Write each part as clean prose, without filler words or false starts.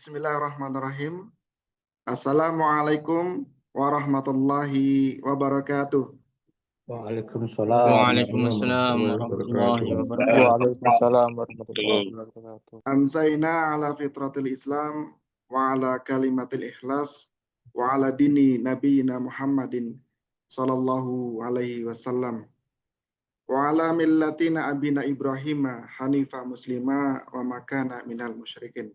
Bismillahirrahmanirrahim. Assalamualaikum warahmatullahi wabarakatuh. Waalaikumsalam Waalaikumsalam warahmatullahi wabarakatuh. Waalaikumsalam warahmatullahi wabarakatuh. Amsayna ala fitratil Islam wa ala kalimatil ikhlas wa ala dini nabiyina Muhammadin sallallahu alaihi wasallam wa ala millatina abina Ibrahima hanifa muslima wa makana minal musyrikin.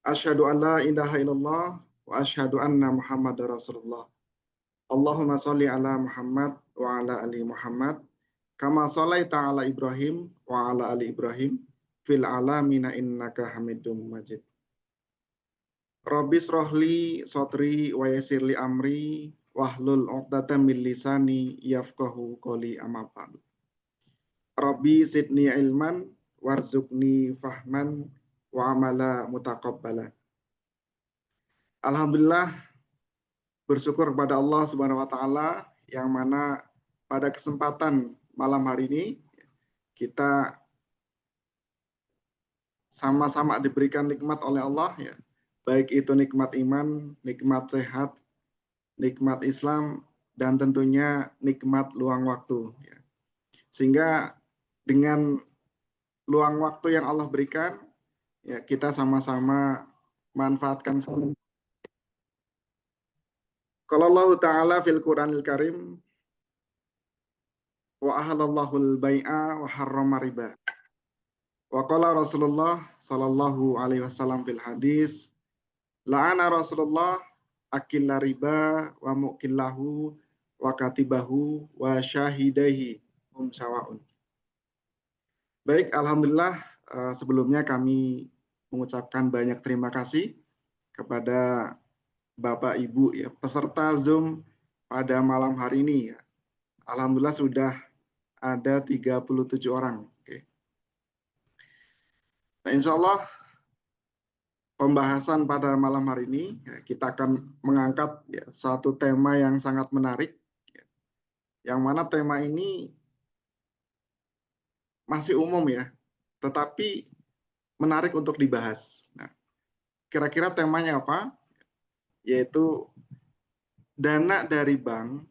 Asyhadu an la ilaha illallah wa asyhadu anna Muhammadar Rasulullah. Allahumma sholli ala Muhammad wa ala ali Muhammad kama sholaita ala Ibrahim wa ala ali Ibrahim fil alamina innaka Hamidum Majid. Rabbis rohli sotri wa yasirli amri wahlul 'uqdatam min lisani yafqahu qoli amma ba'du. Rabbi zidni ilman warzuqni fahman wa amala mutaqabbala. Alhamdulillah, bersyukur kepada Allah Subhanahu wa taala yang mana pada kesempatan malam hari ini kita sama-sama diberikan nikmat oleh Allah ya. Baik itu nikmat iman, nikmat sehat, nikmat Islam, dan tentunya nikmat luang waktu ya. Sehingga dengan luang waktu yang Allah berikan ya, kita sama-sama manfaatkan. Qala Allah Ta'ala fil Qur'anil Karim wa ahallallahu al-bai'a wa harrama riba. Wa qala Rasulullah sallallahu alaihi wasallam fil hadis la'ana Rasulullah akilla riba wa muqillahu wa katibahu wa syahidaihi sawa'un. Baik, alhamdulillah sebelumnya kami mengucapkan banyak terima kasih kepada Bapak Ibu ya peserta Zoom pada malam hari ini ya. Alhamdulillah sudah ada 37 orang. Oke. Nah, insya Allah pembahasan pada malam hari ini ya, kita akan mengangkat ya, satu tema yang sangat menarik ya, yang mana tema ini masih umum ya, tetapi menarik untuk dibahas. Nah, kira-kira temanya apa? Yaitu dana dari bank,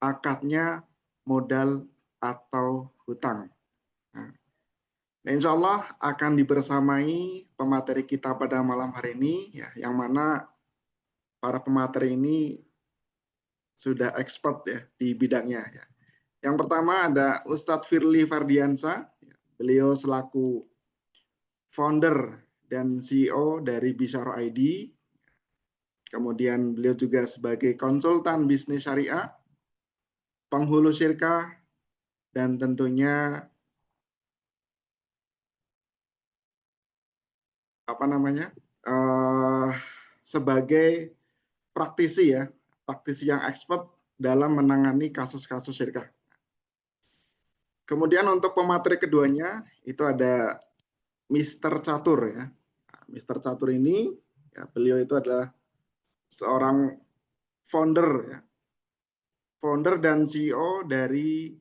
akadnya modal atau hutang. Nah, insya Allah akan dibersamai pemateri kita pada malam hari ini, ya, yang mana para pemateri ini sudah expert ya di bidangnya. Ya. Yang pertama ada Ustadz Firly Fardiansa, beliau selaku founder dan CEO dari Bisyaro ID. Kemudian beliau juga sebagai konsultan bisnis syariah, penghulu syirkah, dan tentunya sebagai praktisi ya, praktisi yang expert dalam menangani kasus-kasus syirkah. Kemudian untuk pemateri keduanya itu ada Mr. Catur ya. Mr. Catur ini ya, beliau itu adalah seorang founder ya. Founder dan CEO dari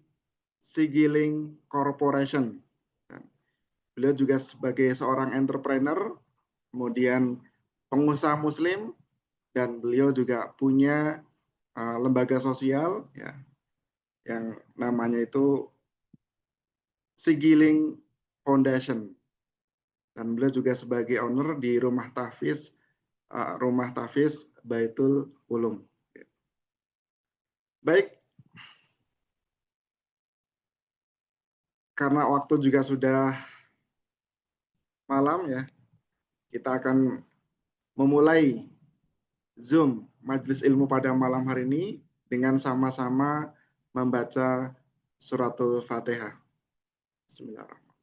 Sigiling Corporation. Beliau juga sebagai seorang entrepreneur, kemudian pengusaha muslim, dan beliau juga punya lembaga sosial ya, yang namanya itu Sigiling Foundation. Dan beliau juga sebagai owner di Rumah Tahfiz Baitul Ulum. Baik, karena waktu juga sudah malam ya, kita akan memulai Zoom Majelis Ilmu pada malam hari ini dengan sama-sama membaca suratul Fatihah. Bismillahirrahmanirrahim.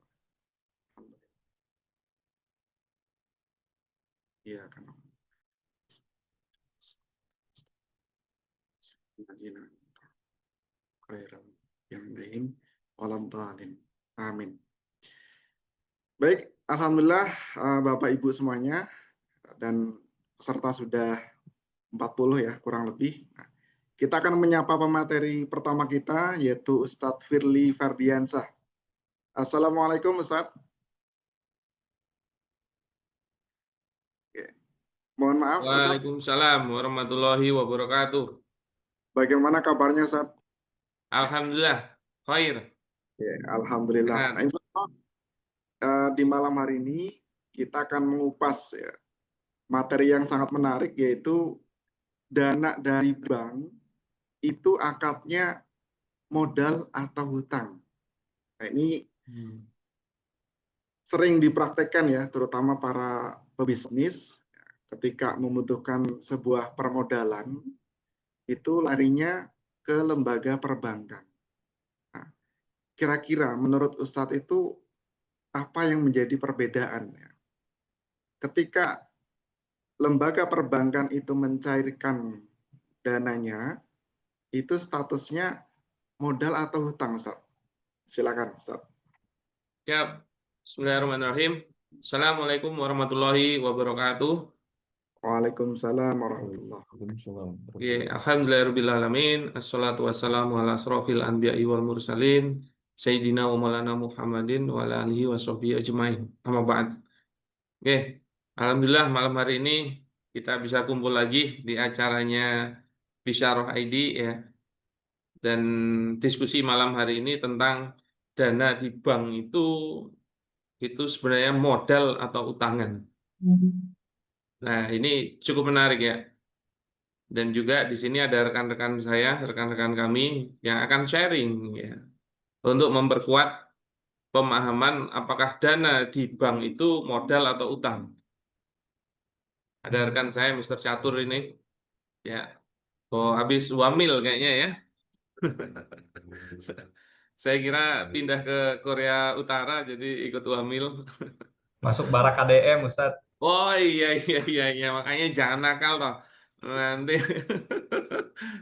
Iya kan. Amin. Baik, alhamdulillah Bapak Ibu semuanya dan peserta sudah 40 ya kurang lebih. Nah, kita akan menyapa pemateri pertama kita yaitu Ustadz Firly Fardiansah. Assalamualaikum Ustadz. Mohon maaf, Ustaz. Waalaikumsalam warahmatullahi wabarakatuh. Bagaimana kabarnya, Ustaz? Alhamdulillah, khair. Ya, alhamdulillah. Sehat. Nah, insya Allah, di malam hari ini kita akan mengupas ya, materi yang sangat menarik, yaitu dana dari bank itu akadnya modal atau hutang. Nah, ini sering dipraktekkan ya, terutama para pebisnis ketika membutuhkan sebuah permodalan, itu larinya ke lembaga perbankan. Nah, kira-kira menurut Ustadz itu apa yang menjadi perbedaan? Ketika lembaga perbankan itu mencairkan dananya, itu statusnya modal atau hutang, Ustaz? Silakan, Ustaz. Siap. Bismillahirrahmanirrahim. Assalamualaikum warahmatullahi wabarakatuh. Waalaikumsalam warahmatullahi Waalaikumsalam. Ya, alhamdulillahirrabbilalamin. Assalatu wassalamu ala asrofil anbiya'i wal mursalin. Sayyidina wa maulana Muhammadin wa ala alihi wa sahbihi ajmain. Amma ba'd. Oke, alhamdulillah malam hari ini kita bisa kumpul lagi di acaranya Bisyarah ID ya. Dan diskusi malam hari ini tentang dana di bank itu sebenarnya modal atau utangan. Nah, ini cukup menarik ya. Dan juga di sini ada rekan-rekan saya, rekan-rekan kami yang akan sharing ya, untuk memperkuat pemahaman apakah dana di bank itu modal atau utang. Ada rekan saya, Mr. Catur ini, ya, habis wamil kayaknya ya. Saya kira pindah ke Korea Utara jadi ikut wamil. Masuk barak KDM, Ustadz. Oh iya, makanya jangan nakal toh. Nanti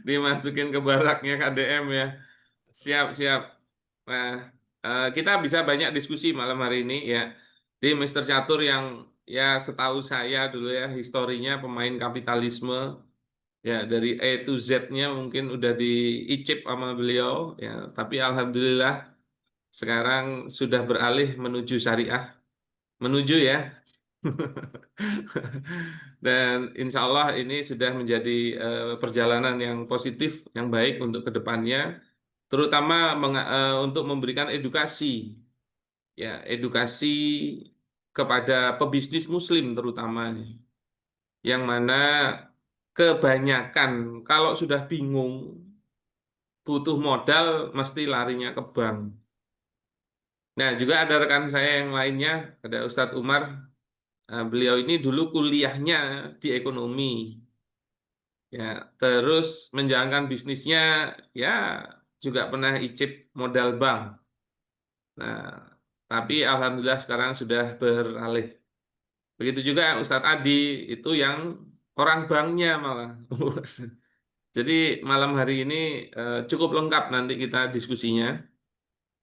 dimasukin ke baraknya KDM ya. Siap. Nah, kita bisa banyak diskusi malam hari ini ya. Di Mr. Catur yang ya setahu saya dulu ya historinya pemain kapitalisme ya, dari A to Z-nya mungkin udah diicip sama beliau ya, tapi alhamdulillah sekarang sudah beralih menuju syariah, menuju ya. Dan insya Allah ini sudah menjadi perjalanan yang positif, yang baik untuk kedepannya, terutama untuk memberikan edukasi, ya edukasi kepada pebisnis Muslim terutama, yang mana kebanyakan kalau sudah bingung butuh modal mesti larinya ke bank. Nah, juga ada rekan saya yang lainnya, ada Ustadz Umar. Beliau ini dulu kuliahnya di ekonomi, ya, terus menjalankan bisnisnya, ya, juga pernah icip modal bank. Nah, tapi alhamdulillah sekarang sudah beralih. Begitu juga Ustadz Adi, itu yang orang banknya malah. Jadi malam hari ini cukup lengkap nanti kita diskusinya.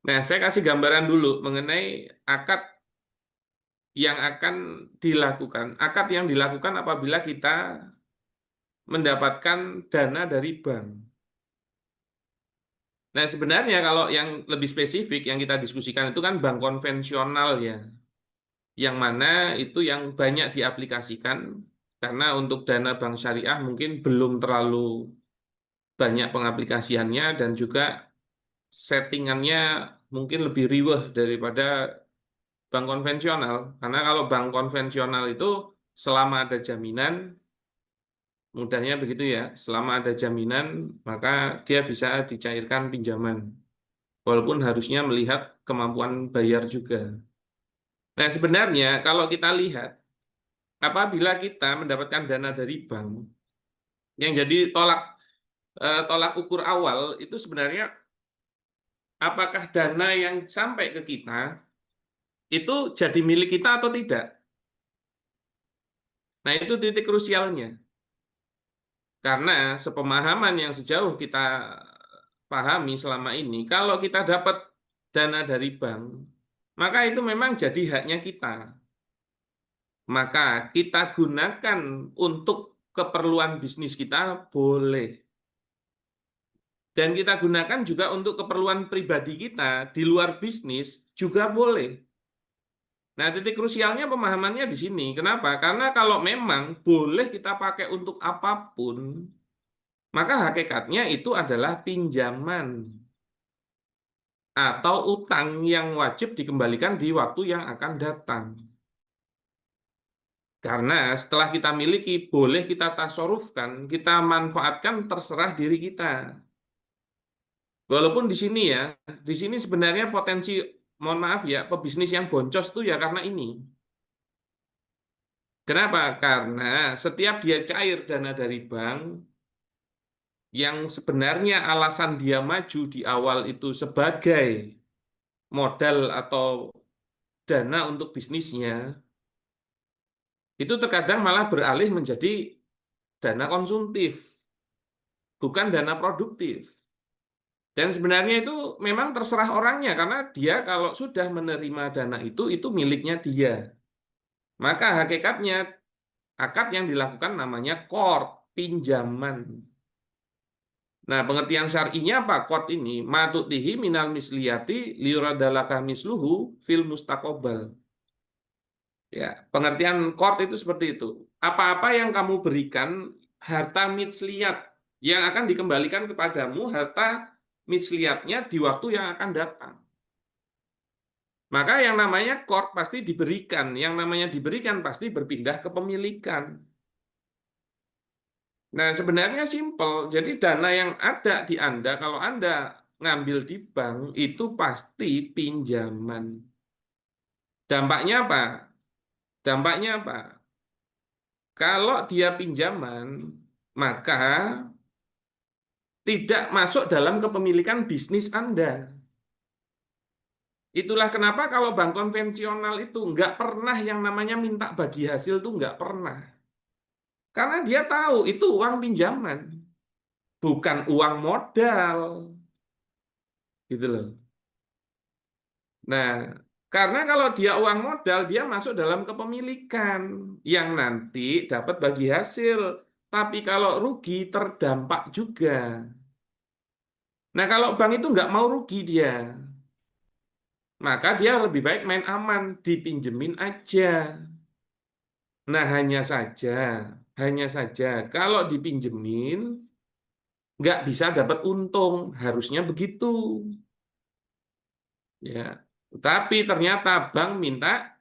Nah, saya kasih gambaran dulu mengenai akad yang akan dilakukan. Akad yang dilakukan apabila kita mendapatkan dana dari bank. Nah, sebenarnya kalau yang lebih spesifik yang kita diskusikan itu kan bank konvensional ya. Yang mana itu yang banyak diaplikasikan karena untuk dana bank syariah mungkin belum terlalu banyak pengaplikasiannya dan juga settingannya mungkin lebih riweh daripada bank konvensional. Karena kalau bank konvensional itu selama ada jaminan, mudahnya begitu ya, selama ada jaminan maka dia bisa dicairkan pinjaman. Walaupun harusnya melihat kemampuan bayar juga. Nah, sebenarnya kalau kita lihat, apabila kita mendapatkan dana dari bank, yang jadi tolak ukur awal itu sebenarnya apakah dana yang sampai ke kita itu jadi milik kita atau tidak. Nah, itu titik krusialnya. Karena sepemahaman yang sejauh kita pahami selama ini, kalau kita dapat dana dari bank, maka itu memang jadi haknya kita. Maka kita gunakan untuk keperluan bisnis kita boleh. Dan kita gunakan juga untuk keperluan pribadi kita di luar bisnis juga boleh. Nah, titik krusialnya pemahamannya di sini. Kenapa? Karena kalau memang boleh kita pakai untuk apapun, maka hakikatnya itu adalah pinjaman atau utang yang wajib dikembalikan di waktu yang akan datang. Karena setelah kita miliki, boleh kita tasarufkan, kita manfaatkan terserah diri kita. Walaupun di sini ya, di sini sebenarnya potensi, mohon maaf ya, pebisnis yang boncos tuh ya karena ini. Kenapa? Karena setiap dia cair dana dari bank, yang sebenarnya alasan dia maju di awal itu sebagai modal atau dana untuk bisnisnya, itu terkadang malah beralih menjadi dana konsumtif, bukan dana produktif. Dan sebenarnya itu memang terserah orangnya, karena dia kalau sudah menerima dana itu miliknya dia. Maka hakikatnya, akad yang dilakukan namanya qard, pinjaman. Nah, pengertian syar'inya apa? Qard ini, matutihi minal misliyati liyuradalaka misluhu fil mustaqobal. Ya, pengertian qard itu seperti itu. Apa-apa yang kamu berikan, harta misliyat, yang akan dikembalikan kepadamu, harta misliyatnya di waktu yang akan datang. Maka yang namanya qard pasti diberikan, yang namanya diberikan pasti berpindah kepemilikan. Nah, sebenarnya simpel. Jadi dana yang ada di Anda, kalau Anda ngambil di bank, itu pasti pinjaman. Dampaknya apa? Dampaknya apa? Kalau dia pinjaman, maka tidak masuk dalam kepemilikan bisnis Anda. Itulah kenapa kalau bank konvensional itu nggak pernah yang namanya minta bagi hasil itu nggak pernah. Karena dia tahu itu uang pinjaman, bukan uang modal. Gitu loh. Nah, karena kalau dia uang modal, dia masuk dalam kepemilikan yang nanti dapat bagi hasil. Tapi kalau rugi, terdampak juga. Nah, kalau bank itu nggak mau rugi dia, maka dia lebih baik main aman, dipinjemin aja. Nah, hanya saja, kalau dipinjemin, nggak bisa dapat untung, harusnya begitu. Ya, tapi ternyata bank minta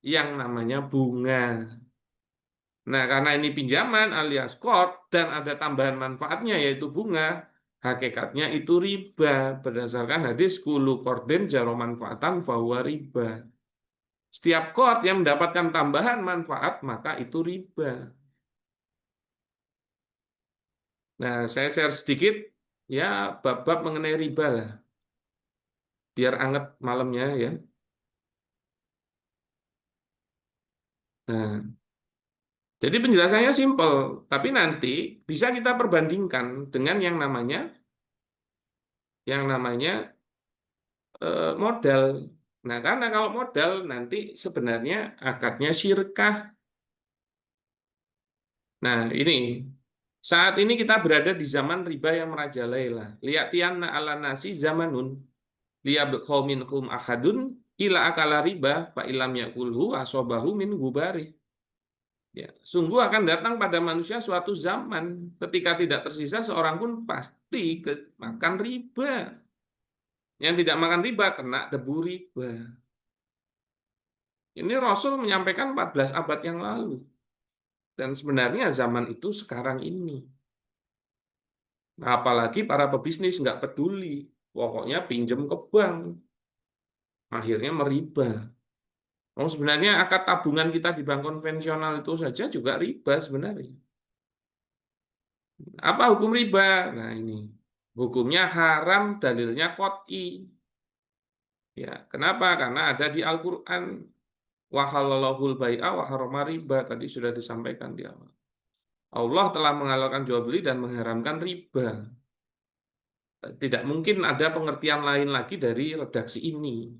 yang namanya bunga. Nah, karena ini pinjaman alias qard dan ada tambahan manfaatnya yaitu bunga, hakikatnya itu riba berdasarkan hadis kulu qardin jaro manfaatan fahuwa riba. Setiap qard yang mendapatkan tambahan manfaat maka itu riba. Nah, saya share sedikit ya bab-bab mengenai riba lah. Biar anget malamnya ya. Nah, jadi penjelasannya simpel, tapi nanti bisa kita perbandingkan dengan yang namanya modal. Nah, karena kalau modal nanti sebenarnya akadnya syirkah. Nah, ini saat ini kita berada di zaman riba yang merajalela. Liyatianna ala nasi zamanun liyabqau minhum ahadun ila akala riba fa ilam yakulhu asobahu min gubari. Ya, sungguh akan datang pada manusia suatu zaman ketika tidak tersisa seorang pun pasti makan riba. Yang tidak makan riba kena debu riba. Ini Rasul menyampaikan 14 abad yang lalu. Dan sebenarnya zaman itu sekarang ini. Nah, apalagi para pebisnis nggak peduli. Pokoknya pinjam ke bank. Akhirnya meriba. Oh, sebenarnya akad tabungan kita di bank konvensional itu saja juga riba sebenarnya. Apa hukum riba? Nah ini. Hukumnya haram, dalilnya qot'i. Ya, kenapa? Karena ada di Al-Quran. Wa halallahu al-bai'a wa harrama riba. Tadi sudah disampaikan di awal. Allah telah menghalalkan jual beli dan mengharamkan riba. Tidak mungkin ada pengertian lain lagi dari redaksi ini.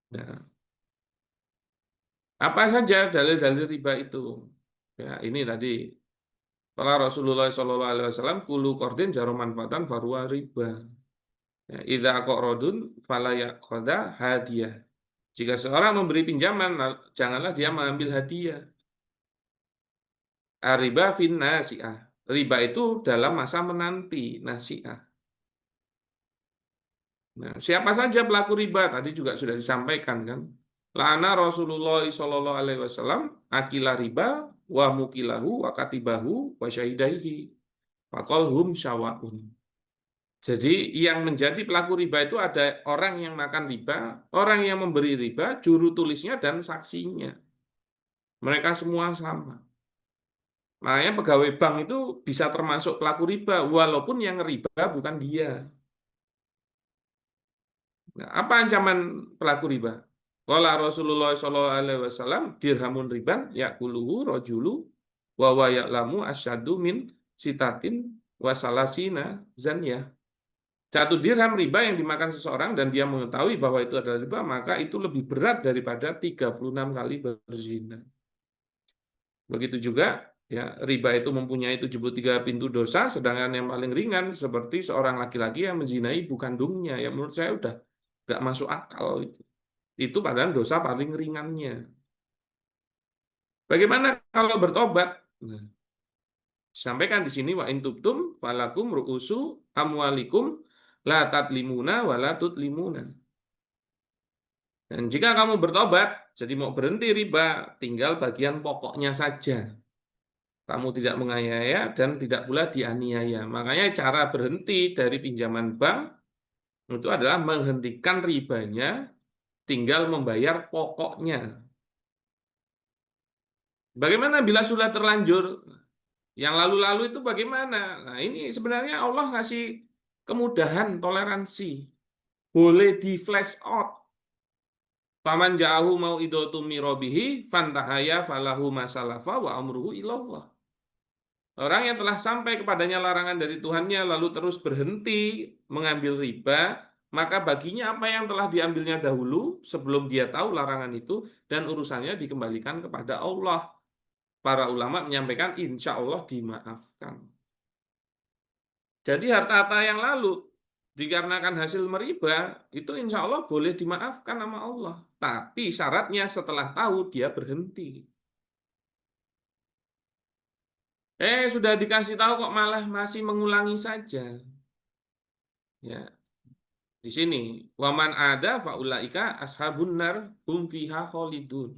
Nah, apa saja dalil-dalil riba itu? Ya, ini tadi. Kalau Rasulullah SAW, kulu qardin jaro manfaatan faruwa riba. Ya, idza aqradun fala yaqada hadiah. Jika seorang memberi pinjaman, janganlah dia mengambil hadiah. Riba fin nasi'ah. Riba itu dalam masa menanti nasi'ah. Nah, siapa saja pelaku riba tadi juga sudah disampaikan kan. La'ana Rasulullah sallallahu alaihi wasallam akila riba wa mukilahu wa katibahu wa syahidaihi. Faqalhum syawaun. Jadi yang menjadi pelaku riba itu ada orang yang makan riba, orang yang memberi riba, juru tulisnya dan saksinya. Mereka semua sama. Makanya pegawai bank itu bisa termasuk pelaku riba, walaupun yang riba bukan dia. Nah, apa ancaman pelaku riba? Qala Rasulullah SAW, dirhamun riban yakuluhu rajulu wa wa ya'lamu asyadu min sitatin wasalasina zaniyah. 1 dirham riba yang dimakan seseorang dan dia mengetahui bahwa itu adalah riba, maka itu lebih berat daripada 36 kali berzina. Begitu juga ya, riba itu mempunyai 73 pintu dosa, sedangkan yang paling ringan seperti seorang laki-laki yang menzinai ibu kandungnya. Yang menurut saya udah nggak masuk akal itu. Itu padahal dosa paling ringannya. Bagaimana kalau bertobat? Nah, sampaikan di sini wa in tubtum falakum ru'usu amwalikum la tatlimuna wa la tutlimuna. Dan jika kamu bertobat, jadi mau berhenti riba, tinggal bagian pokoknya saja. Kamu tidak menganiaya dan tidak pula dianiaya. Makanya cara berhenti dari pinjaman bank itu adalah menghentikan ribanya, tinggal membayar pokoknya. Bagaimana bila sudah terlanjur? Yang lalu-lalu itu bagaimana? Nah, ini sebenarnya Allah ngasih kemudahan, toleransi. Boleh di flash out. Faman ja'ahu mau'idatu min rabbih fantahaya falahu masalafa wa amruhu ilallah. Orang yang telah sampai kepadanya larangan dari Tuhannya lalu terus berhenti mengambil riba, maka baginya apa yang telah diambilnya dahulu sebelum dia tahu larangan itu dan urusannya dikembalikan kepada Allah. Para ulama menyampaikan insya Allah dimaafkan. Jadi harta-harta yang lalu dikarenakan hasil meriba itu insya Allah boleh dimaafkan sama Allah. Tapi syaratnya setelah tahu dia berhenti. Sudah dikasih tahu kok malah masih mengulangi saja. Ya. Di sini waman ada faulaika ashabun nar hum fiha khalidun.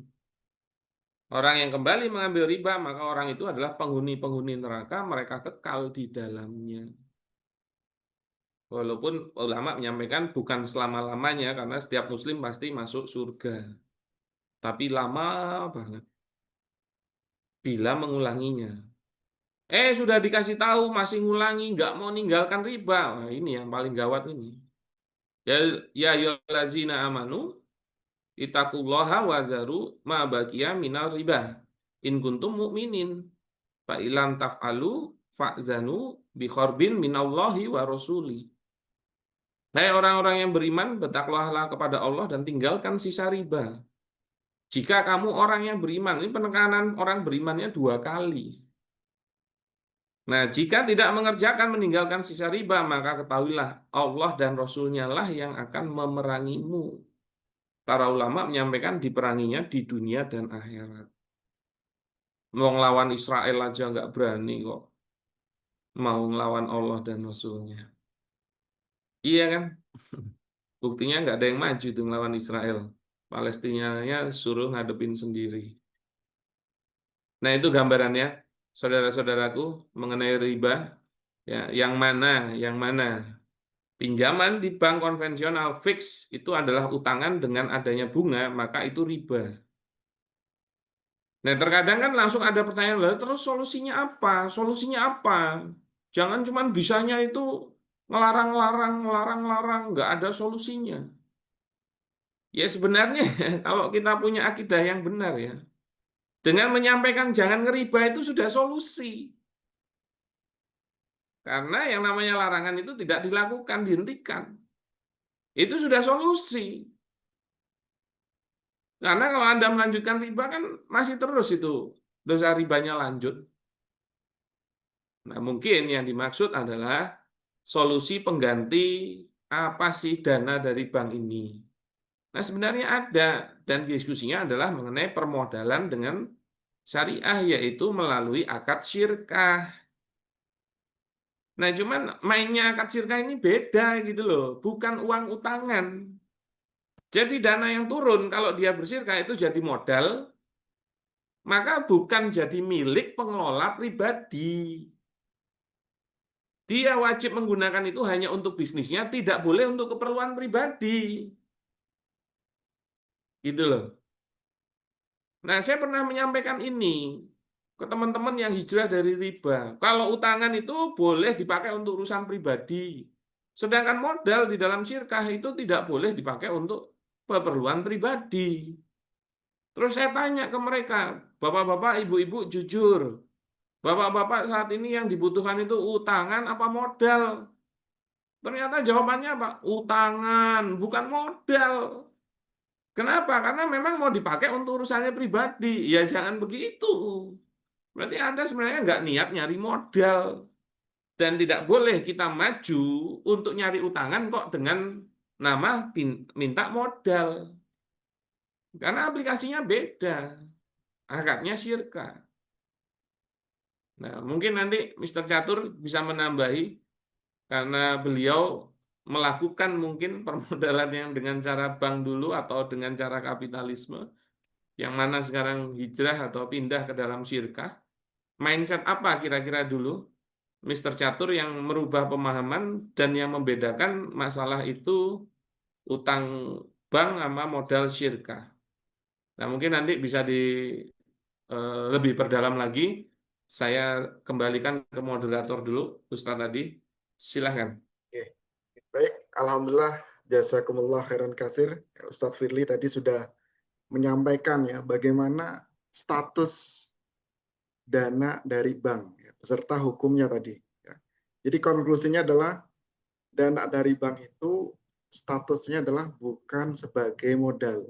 Orang yang kembali mengambil riba maka orang itu adalah penghuni-penghuni neraka, mereka kekal di dalamnya. Walaupun ulama menyampaikan bukan selama-lamanya karena setiap muslim pasti masuk surga. Tapi lama banget bila mengulanginya. Sudah dikasih tahu masih ngulangi, nggak mau ninggalkan riba. Nah, ini yang paling gawat ini. Ya ayyuhallazina amanu ittaqullaha wazaru ma baqiya minal riba in kuntum mu'minin fa ilam taf'alu fa'zanu bi kharbin minallahi wa rasuli. Hai orang-orang yang beriman, bertakwalah kepada Allah dan tinggalkan sisa riba. Jika kamu orang yang beriman, ini penekanan orang berimannya 2 kali. Nah, jika tidak mengerjakan meninggalkan sisa riba, maka ketahuilah Allah dan Rasul-Nya lah yang akan memerangimu. Para ulama menyampaikan diperanginya di dunia dan akhirat. Mau ngelawan Israel aja nggak berani kok. Mau ngelawan Allah dan Rasul-Nya. Iya kan? Buktinya nggak ada yang maju tuh ngelawan Israel. Palestinanya suruh ngadepin sendiri. Nah, itu gambarannya, saudara-saudaraku, mengenai riba. Ya, yang mana? Pinjaman di bank konvensional fix itu adalah utangan dengan adanya bunga, maka itu riba. Nah, terkadang kan langsung ada pertanyaan, lah terus solusinya apa? Solusinya apa? Jangan cuma bisanya itu ngelarang, nggak ada solusinya. Ya sebenarnya kalau kita punya akidah yang benar ya, dengan menyampaikan jangan ngeriba itu sudah solusi. Karena yang namanya larangan itu tidak dilakukan, dihentikan. Itu sudah solusi. Karena kalau Anda melanjutkan riba kan masih terus itu dosa ribanya lanjut. Nah, mungkin yang dimaksud adalah solusi pengganti apa sih dana dari bank ini? Nah, sebenarnya ada, dan diskusinya adalah mengenai permodalan dengan syariah, yaitu melalui akad syirkah. Nah, cuman mainnya akad syirkah ini beda gitu loh, bukan uang utangan. Jadi dana yang turun kalau dia bersyirkah itu jadi modal, maka bukan jadi milik pengelola pribadi. Dia wajib menggunakan itu hanya untuk bisnisnya, tidak boleh untuk keperluan pribadi. Gitu loh. Nah, saya pernah menyampaikan ini ke teman-teman yang hijrah dari riba. Kalau utangan itu boleh dipakai untuk urusan pribadi. Sedangkan modal di dalam syirkah itu tidak boleh dipakai untuk keperluan pribadi. Terus saya tanya ke mereka, bapak-bapak, ibu-ibu jujur, bapak-bapak saat ini yang dibutuhkan itu utangan apa modal? Ternyata jawabannya apa? Utangan, bukan modal. Kenapa? Karena memang mau dipakai untuk urusannya pribadi. Ya jangan begitu. Berarti Anda sebenarnya nggak niat nyari modal. Dan tidak boleh kita maju untuk nyari utangan kok dengan nama minta modal. Karena aplikasinya beda. Akadnya syirka. Nah, mungkin nanti Mr. Catur bisa menambahi karena beliau melakukan mungkin permodalan yang dengan cara bank dulu atau dengan cara kapitalisme, yang mana sekarang hijrah atau pindah ke dalam syirkah. Mindset apa kira-kira dulu Mr. Catur yang merubah pemahaman dan yang membedakan masalah itu utang bank sama modal syirkah. Nah, mungkin nanti bisa lebih perdalam lagi. Saya kembalikan ke moderator dulu, Ustadz tadi. Silahkan. Oke. Baik, alhamdulillah, jazakumullah khairan kasir. Ustadz Firly tadi sudah menyampaikan ya bagaimana status dana dari bank ya, beserta hukumnya tadi. Ya. Jadi konklusinya adalah dana dari bank itu statusnya adalah bukan sebagai modal,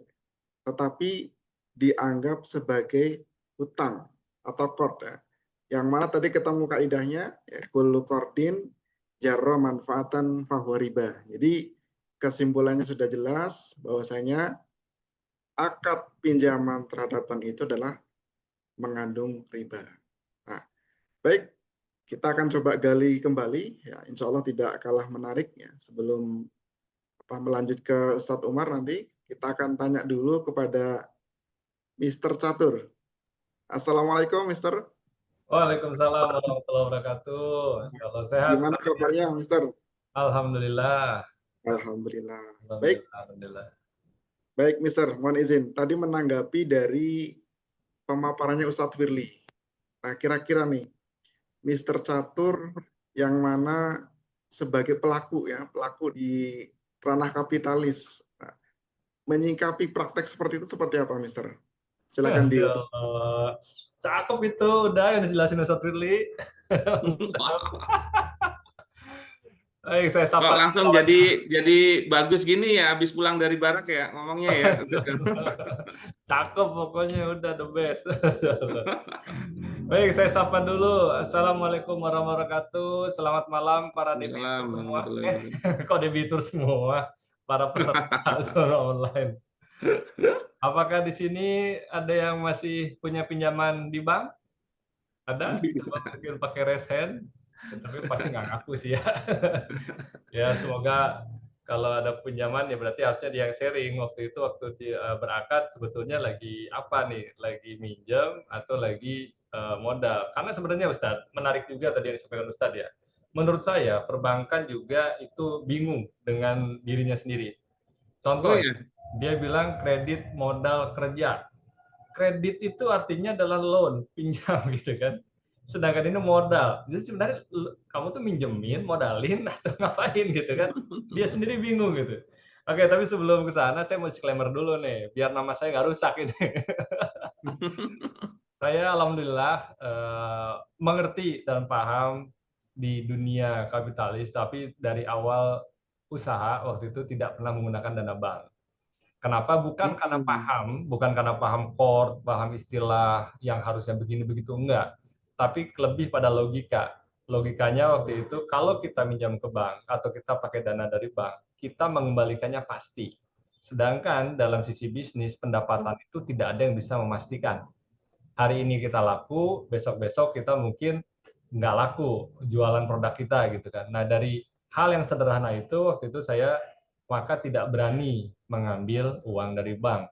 tetapi dianggap sebagai hutang atau qard ya. Yang mana tadi ketemu kaidahnya ya, kullu qardin jarra manfaatan fahuwa riba. Jadi kesimpulannya sudah jelas bahwasanya akad pinjaman terhadap bank itu adalah mengandung riba. Nah, baik, kita akan coba gali kembali, ya, insya Allah tidak kalah menarik ya. Sebelum melanjut ke Ustadz Umar nanti, kita akan tanya dulu kepada Mr. Catur. Assalamualaikum, Mr. Waalaikumsalam warahmatullahi wabarakatuh. Insyaallah sehat. Gimana kabarnya, Mr.? Alhamdulillah. Alhamdulillah. Baik, Alhamdulillah. baik, Mr. Mohon izin. Tadi menanggapi dari pemaparannya Ustadz Firly. Nah, kira-kira nih, Mr. Catur yang mana sebagai pelaku ya, pelaku di ranah kapitalis, nah, menyikapi praktek seperti itu seperti apa, Mister? Silakan di. Cakep itu, udah yang dijelasin Ustadz Firly. Baik, saya Kok sapa. langsung jadi bagus gini ya, habis pulang dari barak ya ngomongnya ya. Cakep pokoknya, udah the best. Baik, saya sapa dulu. Assalamualaikum warahmatullahi wabarakatuh. Selamat malam para debitur semua. Kok debitur semua? Para peserta online. Apakah di sini ada yang masih punya pinjaman di bank? Ada? Coba mungkin pakai raise hand. Tapi pasti nggak ngaku sih ya. Ya, semoga kalau ada pinjaman ya berarti harusnya dia yang sharing. Waktu dia berakad sebetulnya lagi apa nih? Lagi minjem atau lagi modal? Karena sebenarnya Ustadz, menarik juga tadi yang disampaikan Ustadz ya. Menurut saya perbankan juga itu bingung dengan dirinya sendiri. Contoh, dia bilang kredit modal kerja. Kredit itu artinya adalah loan, pinjam gitu kan. Sedangkan ini modal. Jadi sebenarnya kamu tuh minjemin, modalin atau ngapain gitu kan. Dia sendiri bingung gitu. Oke, tapi sebelum ke sana saya mau disclaimer dulu nih, biar nama saya nggak rusak ini. Saya alhamdulillah mengerti dan paham di dunia kapitalis, tapi dari awal usaha waktu itu tidak pernah menggunakan dana bank. Kenapa? Bukan karena paham core, paham istilah yang harusnya begini begitu, enggak. Tapi lebih pada logika. Logikanya waktu itu kalau kita minjam ke bank atau kita pakai dana dari bank, kita mengembalikannya pasti. Sedangkan dalam sisi bisnis, pendapatan itu tidak ada yang bisa memastikan. Hari ini kita laku, besok-besok kita mungkin nggak laku jualan produk kita gitu kan. Nah, dari hal yang sederhana itu waktu itu saya maka tidak berani mengambil uang dari bank.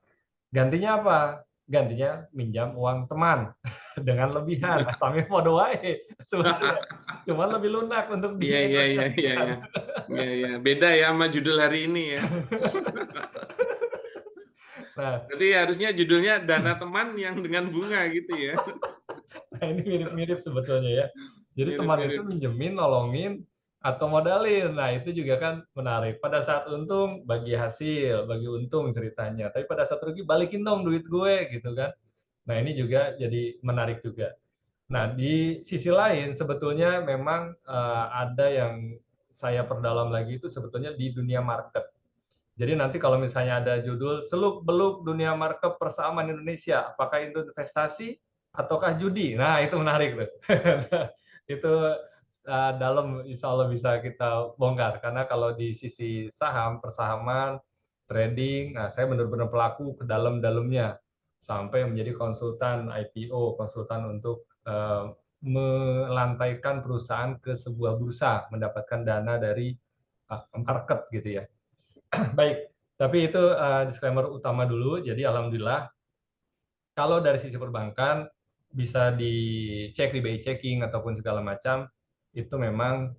Gantinya apa? Gantinya minjam uang teman dengan lebihan. Sampai podo wae sebetulnya. Cuma lebih lunak untuk Iya. Beda ya sama judul hari ini ya. Nah, Berarti harusnya judulnya dana teman yang dengan bunga gitu ya. nah ini mirip-mirip sebetulnya ya. Jadi teman itu minjemin, nolongin, atau modalin. Nah, itu juga kan menarik. Pada saat untung, bagi hasil, bagi untung ceritanya. Tapi pada saat rugi, balikin dong duit gue, gitu kan. Nah, ini juga jadi menarik juga. Nah, di sisi lain, sebetulnya memang ada yang saya perdalam lagi itu sebetulnya di dunia market. Jadi nanti kalau misalnya ada judul seluk-beluk dunia market persamaan Indonesia, apakah itu investasi ataukah judi? Nah, itu menarik tuh. Itu dalam insya Allah bisa kita bongkar. Karena kalau di sisi saham, persahaman, trading, nah saya benar-benar pelaku ke dalam-dalamnya. Sampai menjadi konsultan IPO, konsultan untuk melantaikan perusahaan ke sebuah bursa, mendapatkan dana dari market gitu ya. Baik, tapi itu disclaimer utama dulu. Jadi alhamdulillah kalau dari sisi perbankan bisa dicek di BI checking ataupun segala macam itu memang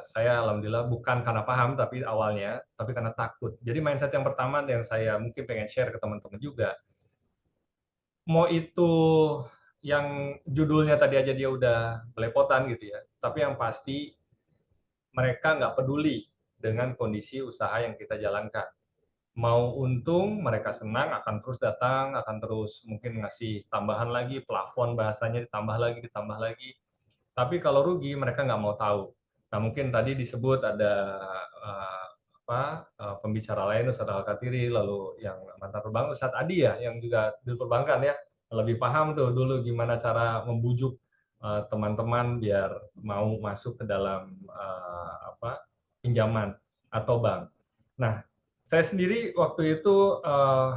saya alhamdulillah bukan karena paham tapi awalnya, tapi karena takut. Jadi mindset yang pertama yang saya mungkin pengen share ke teman-teman juga, mau itu yang judulnya tadi aja dia udah belepotan gitu ya, tapi yang pasti mereka nggak peduli dengan kondisi usaha yang kita jalankan. Mau untung, mereka senang, akan terus datang, akan terus mungkin ngasih tambahan lagi, plafon bahasanya ditambah lagi. Tapi kalau rugi, mereka nggak mau tahu. Nah, mungkin tadi disebut ada pembicara lain, Ustadz Al-Katiri, lalu yang mantan perbankan, Ustadz Adi ya, yang juga di perbankan ya, lebih paham tuh dulu gimana cara membujuk teman-teman biar mau masuk ke dalam pinjaman atau bank. Nah, saya sendiri waktu itu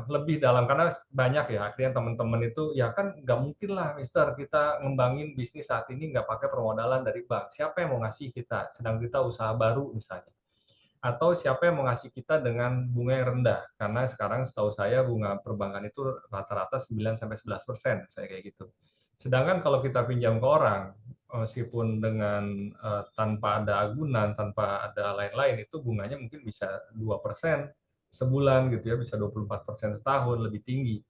lebih dalam karena banyak ya akhirnya teman-teman itu ya kan nggak mungkin lah Mister kita ngembangin bisnis saat ini nggak pakai permodalan dari bank. Siapa yang mau ngasih kita sedang kita usaha baru misalnya, atau siapa yang mau ngasih kita dengan bunga yang rendah karena sekarang setahu saya bunga perbankan itu rata-rata 9-11% saya kayak gitu. Sedangkan kalau kita pinjam ke orang meskipun dengan tanpa ada agunan, tanpa ada lain-lain itu bunganya mungkin bisa 2% sebulan gitu ya, bisa 24% setahun, lebih tinggi.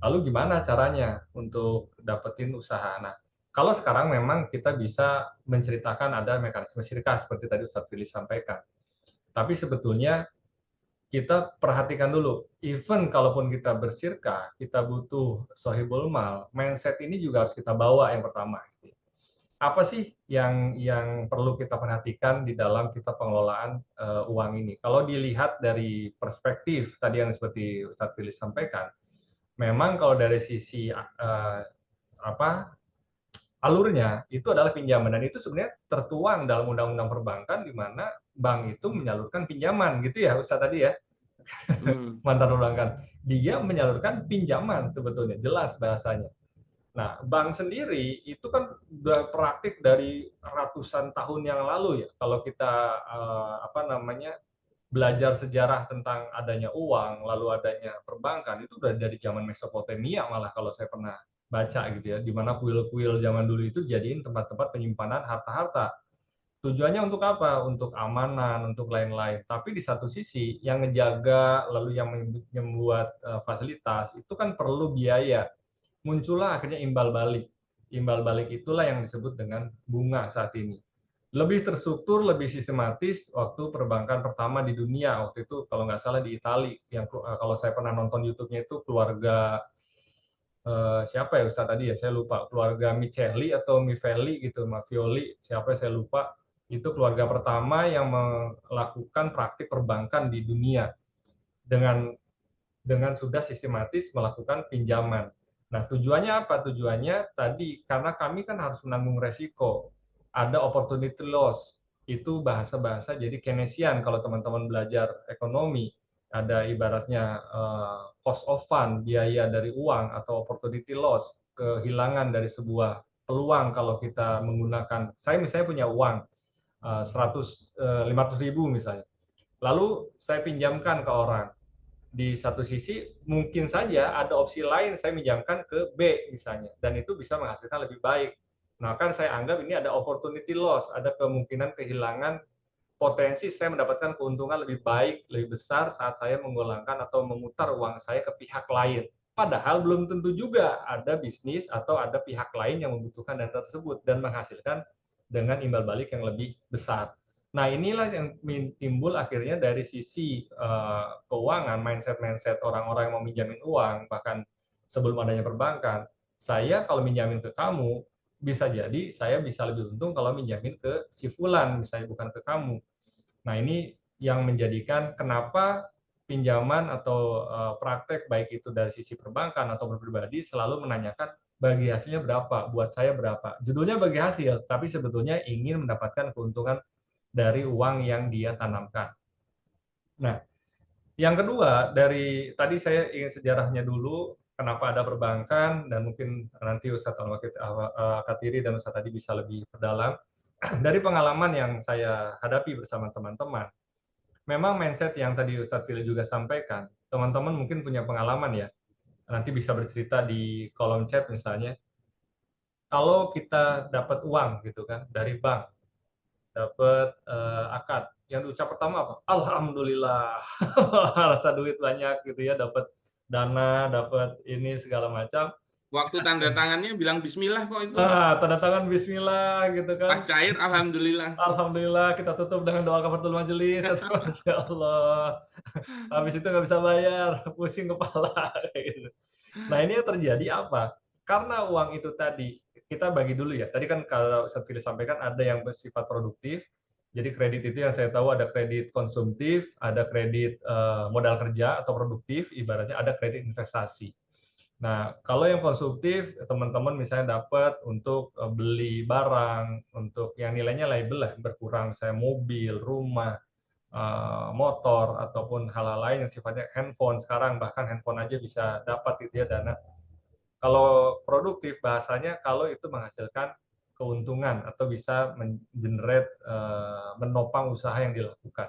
Lalu gimana caranya untuk dapetin usaha? Nah, kalau sekarang memang kita bisa menceritakan ada mekanisme syirkah seperti tadi Ustadz Fili sampaikan. Tapi sebetulnya kita perhatikan dulu, even kalaupun kita bersyirkah, kita butuh sohibul mal, mindset ini juga harus kita bawa yang pertama. Apa sih yang perlu kita perhatikan di dalam kita pengelolaan uang ini? Kalau dilihat dari perspektif tadi yang seperti Ustadz Fili sampaikan, memang kalau dari sisi alurnya itu adalah pinjaman dan itu sebenarnya tertuang dalam undang-undang perbankan di mana bank itu menyalurkan pinjaman gitu ya Ustadz tadi ya. Mantan perbankan. Dia menyalurkan pinjaman sebetulnya, jelas bahasanya. Nah, bank sendiri itu kan udah praktik dari ratusan tahun yang lalu ya. Kalau kita belajar sejarah tentang adanya uang, lalu adanya perbankan itu udah dari zaman Mesopotamia malah kalau saya pernah baca gitu ya, di mana kuil-kuil zaman dulu itu jadiin tempat-tempat penyimpanan harta-harta. Tujuannya untuk apa? Untuk amanan, untuk lain-lain. Tapi di satu sisi yang ngejaga lalu yang membuat fasilitas itu kan perlu biaya. Muncullah akhirnya imbal balik. Imbal balik itulah yang disebut dengan bunga saat ini. Lebih terstruktur, lebih sistematis waktu perbankan pertama di dunia. Waktu itu kalau nggak salah di Italia, yang kalau saya pernah nonton YouTube-nya itu keluarga siapa ya Ustaz tadi ya, saya lupa. Keluarga Miceli atau Mivelli gitu, Mafioli, siapa saya lupa. Itu keluarga pertama yang melakukan praktik perbankan di dunia dengan sudah sistematis melakukan pinjaman. Nah, tujuannya apa? Tujuannya tadi, karena kami kan harus menanggung resiko. Ada opportunity loss. itu bahasa-bahasa jadi Keynesian. Kalau teman-teman belajar ekonomi, ada ibaratnya cost of fund, biaya dari uang, atau opportunity loss, kehilangan dari sebuah peluang kalau kita menggunakan, saya misalnya punya uang 500.000 misalnya, lalu saya pinjamkan ke orang. Di satu sisi mungkin saja ada opsi lain, saya minjamkan ke B misalnya, dan itu bisa menghasilkan lebih baik. Nah, kan saya anggap ini ada opportunity loss, ada kemungkinan kehilangan potensi saya mendapatkan keuntungan lebih baik, lebih besar saat saya menggolangkan atau memutar uang saya ke pihak lain. Padahal belum tentu juga ada bisnis atau ada pihak lain yang membutuhkan dana tersebut dan menghasilkan dengan imbal balik yang lebih besar. Nah, inilah yang timbul akhirnya dari sisi keuangan, mindset-mindset orang-orang yang mau minjamin uang, bahkan sebelum adanya perbankan. Saya kalau minjamin ke kamu, bisa jadi saya bisa lebih untung kalau minjamin ke si Fulan, misalnya bukan ke kamu. Nah, ini yang menjadikan kenapa pinjaman atau praktek baik itu dari sisi perbankan atau pribadi selalu menanyakan bagi hasilnya berapa, buat saya berapa. Judulnya bagi hasil, tapi sebetulnya ingin mendapatkan keuntungan dari uang yang dia tanamkan. Nah, yang kedua, dari tadi saya ingin sejarahnya dulu, kenapa ada perbankan, dan mungkin nanti Ustadz Katiri dan Ustadz tadi bisa lebih perdalam. Dari pengalaman yang saya hadapi bersama teman-teman, memang mindset yang tadi Ustadz Fili juga sampaikan, teman-teman mungkin punya pengalaman ya, nanti bisa bercerita di kolom chat misalnya, kalau kita dapat uang gitu kan dari bank, dapat akad, yang diucap pertama apa? Alhamdulillah, rasa duit banyak gitu ya, dapat dana, dapat ini segala macam. Waktu tanda tangannya bilang Bismillah kok itu. Tanda tangan Bismillah gitu kan. Pas cair, Alhamdulillah. Alhamdulillah, kita tutup dengan doa kafaratul majelis. Masya Allah. Habis itu nggak bisa bayar, pusing kepala. Gitu. Nah, ini yang terjadi apa? Karena uang itu tadi, kita bagi dulu ya. Tadi kan kalau Ustadz Fili sampaikan ada yang bersifat produktif. Jadi kredit itu yang saya tahu ada kredit konsumtif, ada kredit modal kerja atau produktif, ibaratnya ada kredit investasi. Nah, kalau yang konsumtif, teman-teman misalnya dapat untuk beli barang, untuk yang nilainya label lah, berkurang, misalnya mobil, rumah, motor, ataupun hal-hal lain yang sifatnya handphone. Sekarang bahkan handphone aja bisa dapat gitu ya dana. Kalau produktif, bahasanya kalau itu menghasilkan keuntungan atau bisa mengenerate, menopang usaha yang dilakukan.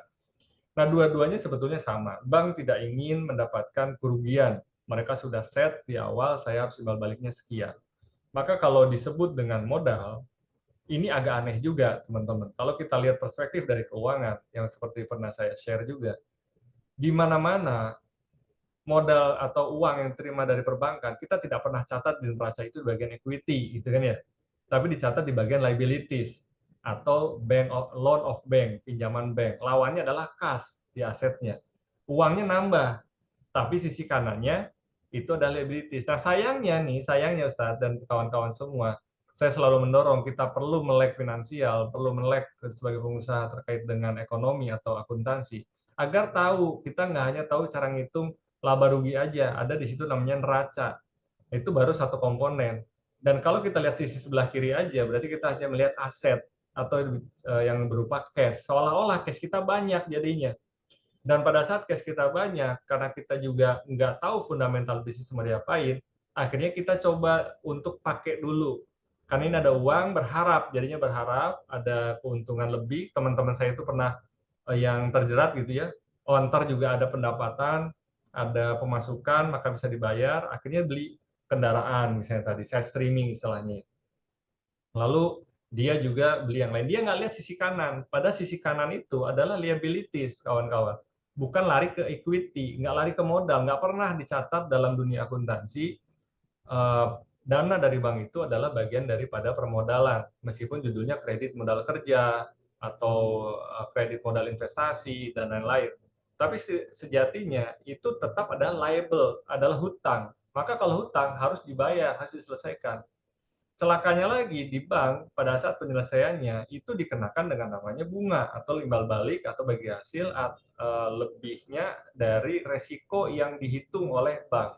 Nah, dua-duanya sebetulnya sama. Bank tidak ingin mendapatkan kerugian. Mereka sudah set di awal, saya harus imbal baliknya sekian. Maka kalau disebut dengan modal, ini agak aneh juga, teman-teman. Kalau kita lihat perspektif dari keuangan, yang seperti pernah saya share juga, di mana-mana modal atau uang yang diterima dari perbankan, kita tidak pernah catat di neraca itu di bagian equity, gitu kan ya. Tapi dicatat di bagian liabilities, atau loan of bank, pinjaman bank. Lawannya adalah kas di asetnya. Uangnya nambah, tapi sisi kanannya itu adalah liabilities. Nah, sayangnya Ustadz dan kawan-kawan semua, saya selalu mendorong kita perlu melek finansial, perlu melek sebagai pengusaha terkait dengan ekonomi atau akuntansi, agar tahu, kita nggak hanya tahu cara ngitung laba rugi aja, ada di situ namanya neraca. Itu baru satu komponen. Dan kalau kita lihat sisi sebelah kiri aja, berarti kita hanya melihat aset atau yang berupa cash. Seolah-olah cash kita banyak jadinya. Dan pada saat cash kita banyak, karena kita juga nggak tahu fundamental bisnis mau diapain, akhirnya kita coba untuk pakai dulu. Karena ini ada uang, jadinya berharap ada keuntungan lebih. Teman-teman saya itu pernah yang terjerat gitu ya, ntar juga ada pendapatan, ada pemasukan, maka bisa dibayar, akhirnya beli kendaraan misalnya tadi, saya streaming istilahnya. Lalu dia juga beli yang lain, dia nggak lihat sisi kanan, pada sisi kanan itu adalah liabilities, kawan-kawan. Bukan lari ke equity, nggak lari ke modal, nggak pernah dicatat dalam dunia akuntansi, dana dari bank itu adalah bagian daripada permodalan, meskipun judulnya kredit modal kerja, atau kredit modal investasi, dan lain-lain. Tapi sejatinya itu tetap adalah liable, adalah hutang. Maka kalau hutang harus dibayar, harus diselesaikan. Celakanya lagi di bank, pada saat penyelesaiannya, itu dikenakan dengan namanya bunga, atau imbal balik, atau bagi hasil lebihnya dari resiko yang dihitung oleh bank.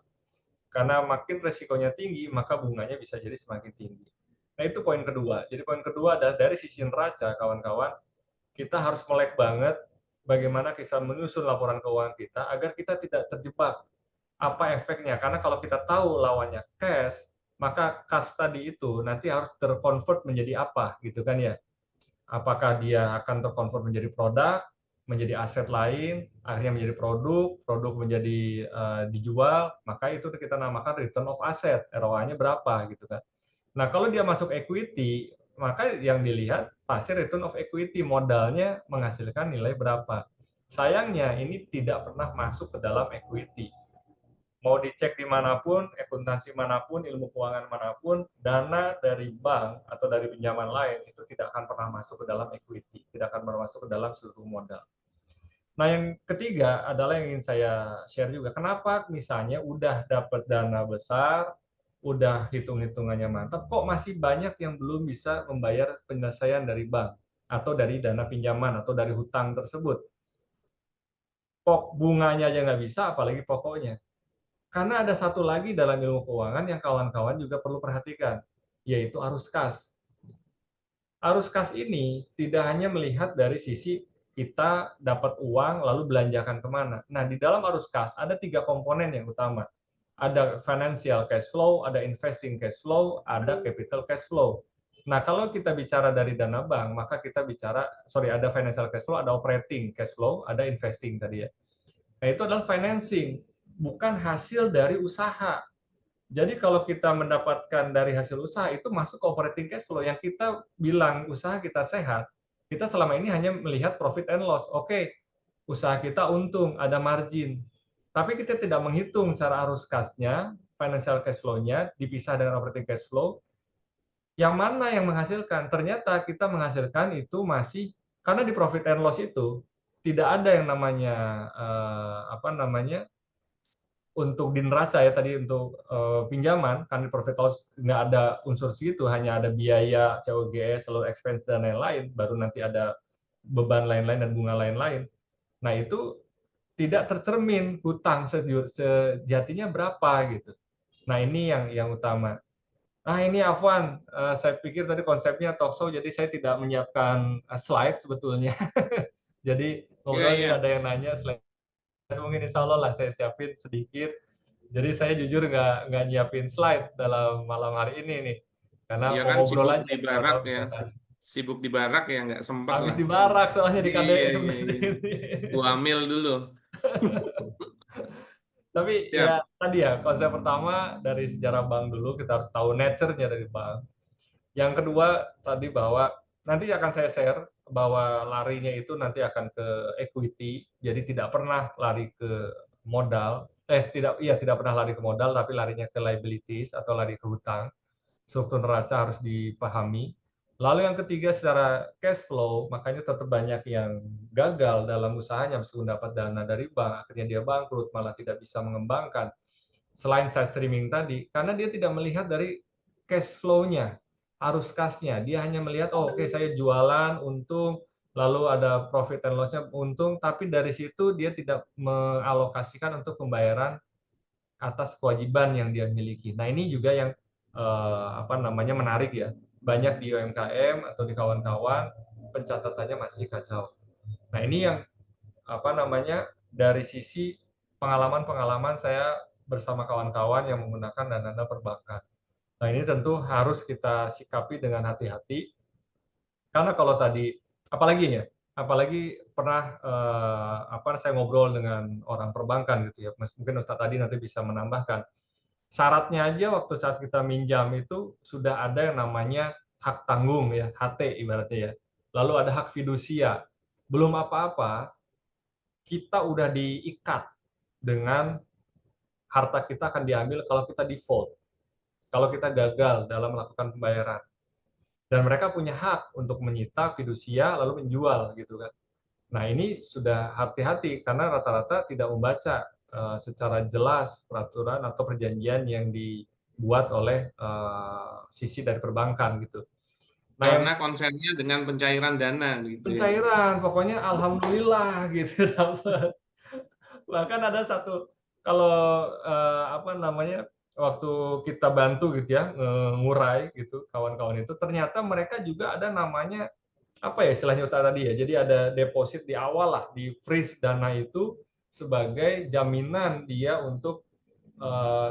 Karena makin resikonya tinggi, maka bunganya bisa jadi semakin tinggi. Nah, itu poin kedua. Jadi poin kedua adalah dari sisi neraca, kawan-kawan, kita harus melek banget bagaimana kita menyusun laporan keuangan kita agar kita tidak terjebak apa efeknya. Karena kalau kita tahu lawannya cash, maka cash tadi itu nanti harus terkonvert menjadi apa, gitu kan ya. Apakah dia akan terkonvert menjadi produk, menjadi aset lain, akhirnya menjadi produk menjadi dijual, maka itu kita namakan return of asset, ROA-nya berapa gitu kan. Nah, kalau dia masuk equity, maka yang dilihat pasti return of equity, modalnya menghasilkan nilai berapa. Sayangnya ini tidak pernah masuk ke dalam equity. Mau dicek dimanapun, akuntansi manapun, ilmu keuangan manapun, dana dari bank atau dari pinjaman lain itu tidak akan pernah masuk ke dalam equity, tidak akan pernah masuk ke dalam seluruh modal. Nah, yang ketiga adalah yang ingin saya share juga. Kenapa misalnya udah dapat dana besar, udah hitung-hitungannya mantap, kok masih banyak yang belum bisa membayar penyelesaian dari bank atau dari dana pinjaman atau dari hutang tersebut. Bunganya aja nggak bisa, apalagi pokoknya. Karena ada satu lagi dalam ilmu keuangan yang kawan-kawan juga perlu perhatikan, yaitu arus kas. Arus kas ini tidak hanya melihat dari sisi kita dapat uang lalu belanjakan kemana. Nah, di dalam arus kas ada 3 komponen yang utama. Ada financial cash flow, ada investing cash flow, ada capital cash flow. Nah, kalau kita bicara dari dana bank, maka kita bicara, ada financial cash flow, ada operating cash flow, ada investing tadi ya. Nah, itu adalah financing, bukan hasil dari usaha. Jadi kalau kita mendapatkan dari hasil usaha itu masuk ke operating cash flow. Yang kita bilang usaha kita sehat, kita selama ini hanya melihat profit and loss. Oke, usaha kita untung, ada margin. Tapi kita tidak menghitung secara arus kasnya, financial cash flow-nya dipisah dengan operating cash flow. Yang mana yang menghasilkan? Ternyata kita menghasilkan itu masih, karena di profit and loss itu tidak ada yang namanya untuk di neraca ya tadi untuk pinjaman, kan di profit loss nggak ada unsur segitu, hanya ada biaya, COGS, lalu expense dan lain-lain, baru nanti ada beban lain-lain dan bunga lain-lain. Nah, itu tidak tercermin hutang sejatinya berapa gitu. Nah, ini yang utama. Nah, ini Afwan, saya pikir tadi konsepnya talkshow, jadi saya tidak menyiapkan slide sebetulnya. Jadi ngobrol ini ada yang nanya slide, mungkin insya Allah lah saya siapin sedikit. Jadi saya jujur nggak nyiapin slide dalam malam hari ini nih, karena Iya mau kan, ngobrol sibuk aja. di barak ya. Sibuk di barak ya, nggak sempat Habis lah. di barak soalnya di KDM. Iya. Gua ambil dulu. Tapi ya tadi ya, konsep pertama dari sejarah bank dulu, kita harus tahu nature-nya dari bank. Yang kedua tadi bahwa nanti akan saya share bahwa larinya itu nanti akan ke equity, jadi tidak pernah lari ke modal. Tidak pernah lari ke modal, tapi larinya ke liabilities atau lari ke hutang. Struktur neraca harus dipahami. Lalu yang ketiga secara cash flow, makanya tetap banyak yang gagal dalam usahanya meskipun dapat dana dari bank, akhirnya dia bangkrut, malah tidak bisa mengembangkan. Selain side streaming tadi, karena dia tidak melihat dari cash flow-nya, arus kasnya. Dia hanya melihat, oke, saya jualan, untung, lalu ada profit and loss-nya, untung, tapi dari situ dia tidak mengalokasikan untuk pembayaran atas kewajiban yang dia miliki. Nah, ini juga yang menarik ya. Banyak di UMKM atau di kawan-kawan pencatatannya masih kacau. Nah, ini yang dari sisi pengalaman-pengalaman saya bersama kawan-kawan yang menggunakan dana perbankan. Nah, ini tentu harus kita sikapi dengan hati-hati. Karena kalau tadi, apalagi pernah saya ngobrol dengan orang perbankan gitu ya. Mungkin Ustadz tadi nanti bisa menambahkan. Syaratnya aja waktu saat kita minjam itu sudah ada yang namanya hak tanggung ya, HT ibaratnya ya. Lalu ada hak fidusia. Belum apa-apa, kita udah diikat dengan harta kita akan diambil kalau kita default, kalau kita gagal dalam melakukan pembayaran. Dan mereka punya hak untuk menyita fidusia lalu menjual gitu kan. Nah, ini sudah hati-hati karena rata-rata tidak membaca secara jelas peraturan atau perjanjian yang dibuat oleh sisi dari perbankan gitu. Nah, karena konsennya dengan pencairan dana gitu. Pencairan, pokoknya alhamdulillah gitu dapat. Bahkan ada satu, kalau waktu kita bantu gitu ya ngurai gitu kawan-kawan itu, ternyata mereka juga ada namanya apa ya istilahnya tadi ya. Jadi ada deposit di awal lah, di freeze dana itu sebagai jaminan dia untuk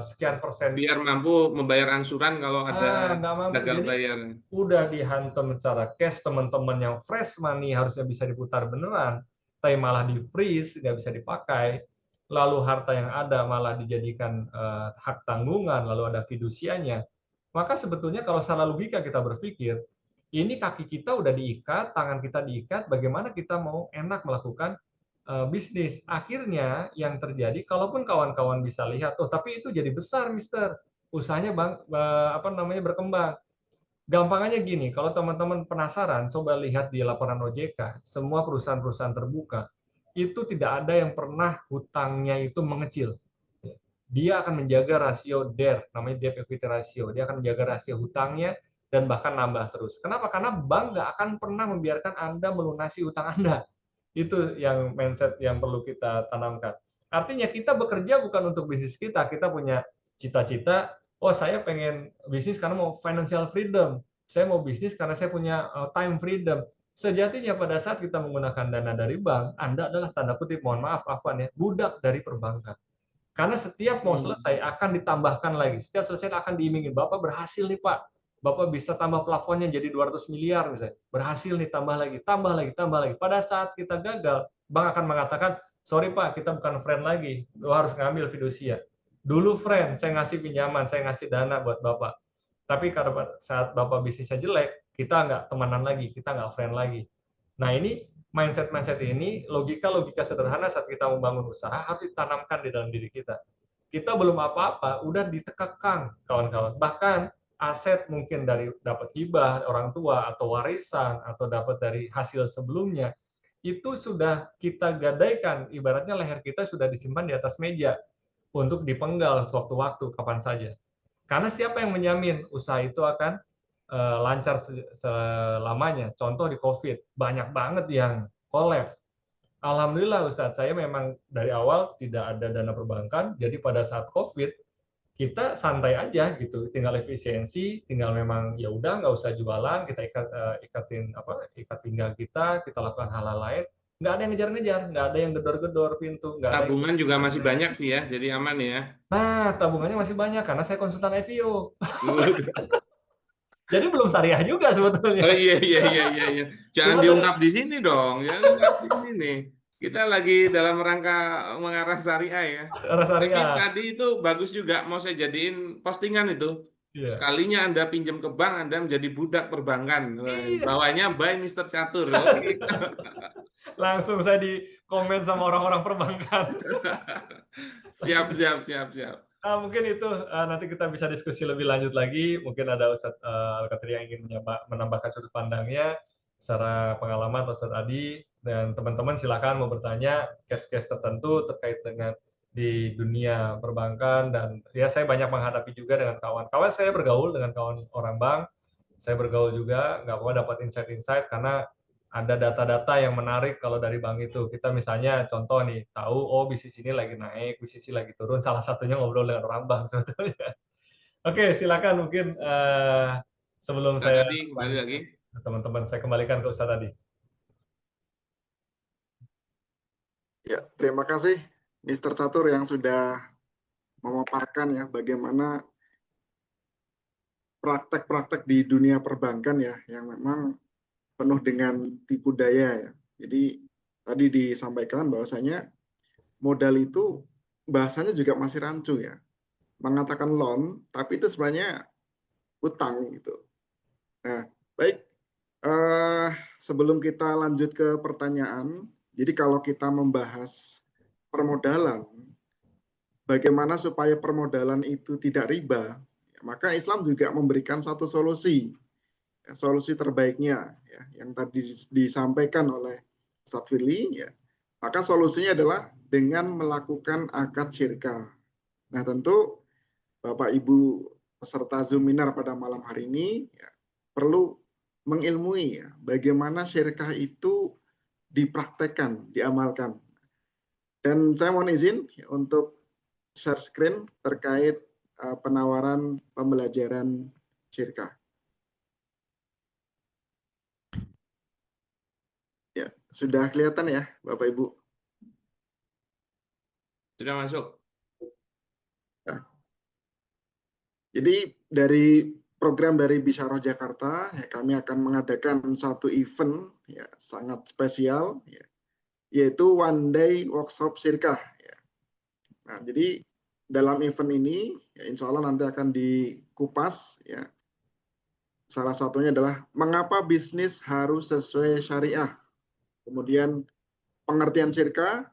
sekian persen. Biar mampu membayar angsuran kalau ada nggak mampu. gagal Jadi bayar. udah dihantam secara cash, teman-teman yang fresh money harusnya bisa diputar beneran, tapi malah di freeze, nggak bisa dipakai. Lalu harta yang ada malah dijadikan hak tanggungan, lalu ada fidusianya. Maka sebetulnya kalau secara logika kita berpikir, ini kaki kita udah diikat, tangan kita diikat, bagaimana kita mau enak melakukan bisnis. Akhirnya yang terjadi, kalaupun kawan-kawan bisa lihat, oh tapi itu jadi besar, Mister. Usahanya berkembang. Gampangannya gini, kalau teman-teman penasaran, coba lihat di laporan OJK, semua perusahaan-perusahaan terbuka, itu tidak ada yang pernah hutangnya itu mengecil. Dia akan menjaga rasio DER, namanya debt equity ratio. Dia akan menjaga rasio hutangnya dan bahkan nambah terus. Kenapa? Karena bank nggak akan pernah membiarkan Anda melunasi hutang Anda. Itu yang mindset yang perlu kita tanamkan. Artinya kita bekerja bukan untuk bisnis kita punya cita-cita, oh saya pengen bisnis karena mau financial freedom, saya mau bisnis karena saya punya time freedom. Sejatinya pada saat kita menggunakan dana dari bank, Anda adalah tanda kutip, mohon maaf, Afwan ya, budak dari perbankan. Karena setiap mau selesai akan ditambahkan lagi. Setiap selesai akan diimingin. Bapak berhasil nih Pak. Bapak bisa tambah plafonnya jadi 200 miliar misalnya. Berhasil nih, tambah lagi, tambah lagi, tambah lagi. Pada saat kita gagal, bank akan mengatakan, sorry Pak, kita bukan friend lagi. Lo harus ngambil fidusia. Dulu friend, saya ngasih pinjaman, saya ngasih dana buat Bapak. Tapi karena saat Bapak bisnisnya jelek, kita nggak temenan lagi, kita nggak friend lagi. Nah ini mindset ini, logika sederhana saat kita membangun usaha harus ditanamkan di dalam diri kita. Kita belum apa-apa, udah ditekekang kawan-kawan. Bahkan aset mungkin dari dapat hibah orang tua atau warisan atau dapat dari hasil sebelumnya, itu sudah kita gadaikan, ibaratnya leher kita sudah disimpan di atas meja untuk dipenggal sewaktu-waktu kapan saja. Karena siapa yang menjamin usaha itu akan lancar selamanya. Contoh di COVID, banyak banget yang kolaps. Alhamdulillah Ustadz, saya memang dari awal tidak ada dana perbankan, jadi pada saat COVID kita santai aja gitu, tinggal efisiensi, tinggal memang ya udah nggak usah jualan, kita ikat pinggang kita lakukan hal-hal lain, nggak ada yang ngejar-ngejar, nggak ada yang gedor-gedor pintu, nggak ada yang... Tabungan juga masih banyak sih ya, jadi aman ya. Nah, tabungannya masih banyak karena saya konsultan IPO. Jadi belum syariah juga sebetulnya. Oh iya. Jangan diungkap di sini dong, jangan diungkap di sini. Kita lagi dalam rangka mengarah syariah ya. Tapi tadi itu bagus juga, mau saya jadiin postingan itu. Sekalinya Anda pinjam ke bank, Anda menjadi budak perbankan. Bawahnya by Mr. Catur. Oke. Langsung saya di komen sama orang-orang perbankan. Siap. Mungkin itu nanti kita bisa diskusi lebih lanjut lagi. Mungkin ada Ustadz Al-Katiri yang ingin menambahkan sudut pandangnya secara pengalaman Ustadz Adi, dan teman-teman silakan mau bertanya case-case tertentu terkait dengan di dunia perbankan. Dan ya saya banyak menghadapi juga dengan kawan-kawan, saya bergaul dengan kawan orang bank, saya bergaul juga, nggak apa-apa dapat insight-insight karena ada data-data yang menarik kalau dari bank itu. Kita misalnya contoh nih, tahu oh bisnis ini lagi naik, bisnis ini lagi turun, salah satunya ngobrol dengan orang bank sebetulnya. Oke, silakan mungkin sebelum saya kembali lagi. Teman-teman, saya kembalikan ke Ustadz Adi. Ya, terima kasih Mr. Catur yang sudah memaparkan ya bagaimana praktek-praktek di dunia perbankan ya yang memang penuh dengan tipu daya ya. Jadi tadi disampaikan bahwasanya modal itu bahasanya juga masih rancu ya. Mengatakan loan, tapi itu sebenarnya utang gitu. Nah, baik. Sebelum kita lanjut ke pertanyaan, jadi kalau kita membahas permodalan, bagaimana supaya permodalan itu tidak riba, maka Islam juga memberikan satu solusi. Solusi terbaiknya ya, yang tadi disampaikan oleh Ustadz Firly ya, maka solusinya adalah dengan melakukan akad syirkah. Nah tentu Bapak Ibu peserta Zoominar pada malam hari ini ya, perlu mengilmui ya, bagaimana syirkah itu dipraktekkan, diamalkan. Dan saya mohon izin ya, untuk share screen terkait penawaran pembelajaran syirkah. Sudah kelihatan ya, Bapak Ibu? Sudah masuk. Ya. Jadi dari program dari Bisyarah Jakarta, ya, kami akan mengadakan satu event ya, sangat spesial, ya, yaitu One Day Workshop Sirkah. Ya. Nah, jadi dalam event ini, ya, insya Allah nanti akan dikupas. Ya. Salah satunya adalah mengapa bisnis harus sesuai syariah. Kemudian pengertian sirkah,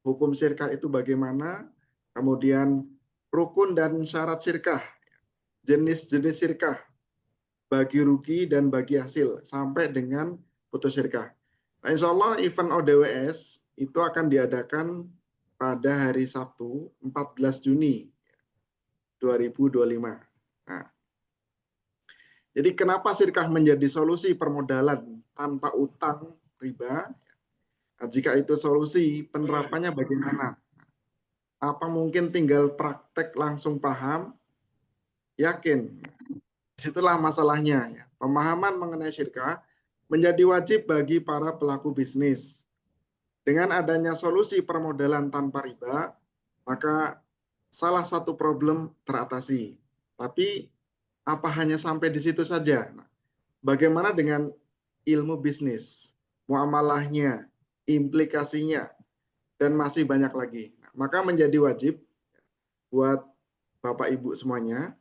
hukum sirkah itu bagaimana, kemudian rukun dan syarat sirkah, jenis-jenis sirkah, bagi rugi dan bagi hasil, sampai dengan putus sirkah. Nah, insya Allah event ODWS itu akan diadakan pada hari Sabtu 14 Juni 2025. Nah, jadi kenapa sirkah menjadi solusi permodalan tanpa utang riba? Nah, jika itu solusi, penerapannya bagaimana? Apa mungkin tinggal praktek langsung paham? Yakin? Disitulah masalahnya. Ya. Pemahaman mengenai syirkah menjadi wajib bagi para pelaku bisnis. Dengan adanya solusi permodalan tanpa riba, maka salah satu problem teratasi. Tapi apa hanya sampai di situ saja? Nah, bagaimana dengan ilmu bisnis, muamalahnya, implikasinya, dan masih banyak lagi. Nah, maka menjadi wajib buat Bapak Ibu semuanya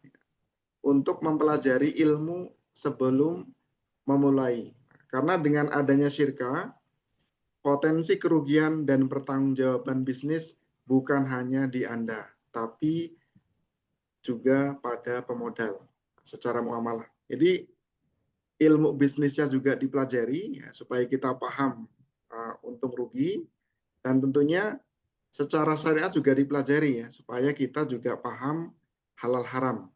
untuk mempelajari ilmu sebelum memulai. Karena dengan adanya syirkah, potensi kerugian dan pertanggungjawaban bisnis bukan hanya di Anda, tapi juga pada pemodal secara muamalah. Jadi ilmu bisnisnya juga dipelajari ya, supaya kita paham untung rugi, dan tentunya secara syariat juga dipelajari ya, supaya kita juga paham halal haram.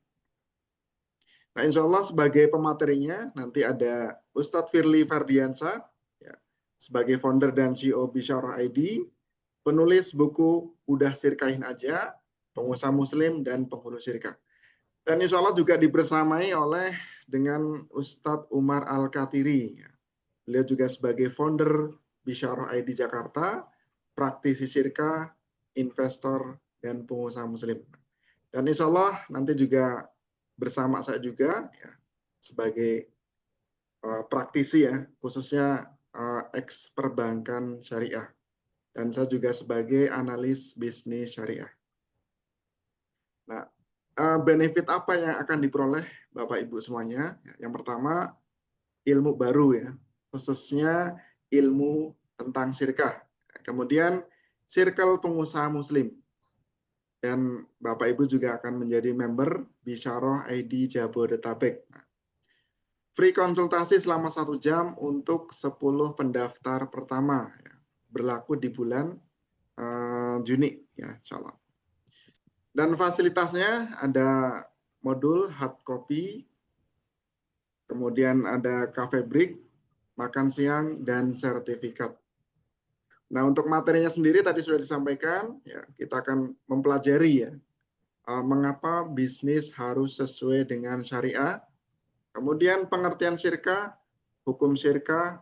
Nah, insya Allah sebagai pematerinya nanti ada Ustadz Firly Ferdiansa ya, sebagai founder dan CEO Bisyarah ID, penulis buku Udah Sirkahin Aja, pengusaha muslim dan penghulu syirkah. Dan insya Allah juga dibersamai oleh dengan Ustadz Umar Al-Katiri. Beliau juga sebagai founder Bisyarah ID Jakarta, praktisi syirkah, investor, dan pengusaha muslim. Dan insya Allah nanti juga bersama saya juga ya, sebagai praktisi ya, khususnya ex perbankan syariah. Dan saya juga sebagai analis bisnis syariah. Nah, benefit apa yang akan diperoleh Bapak Ibu semuanya? Yang pertama, ilmu baru ya, khususnya ilmu tentang syirkah. Kemudian, circle pengusaha muslim. Dan Bapak Ibu juga akan menjadi member Bisyarah ID Jabodetabek. Free konsultasi selama 1 jam untuk 10 pendaftar pertama. Ya, berlaku di bulan Juni, ya, insya Allah. Dan fasilitasnya ada modul hard copy, kemudian ada cafe break, makan siang, dan sertifikat. Nah, untuk materinya sendiri tadi sudah disampaikan, ya, kita akan mempelajari ya, mengapa bisnis harus sesuai dengan syariah, kemudian pengertian syirkah, hukum syirkah,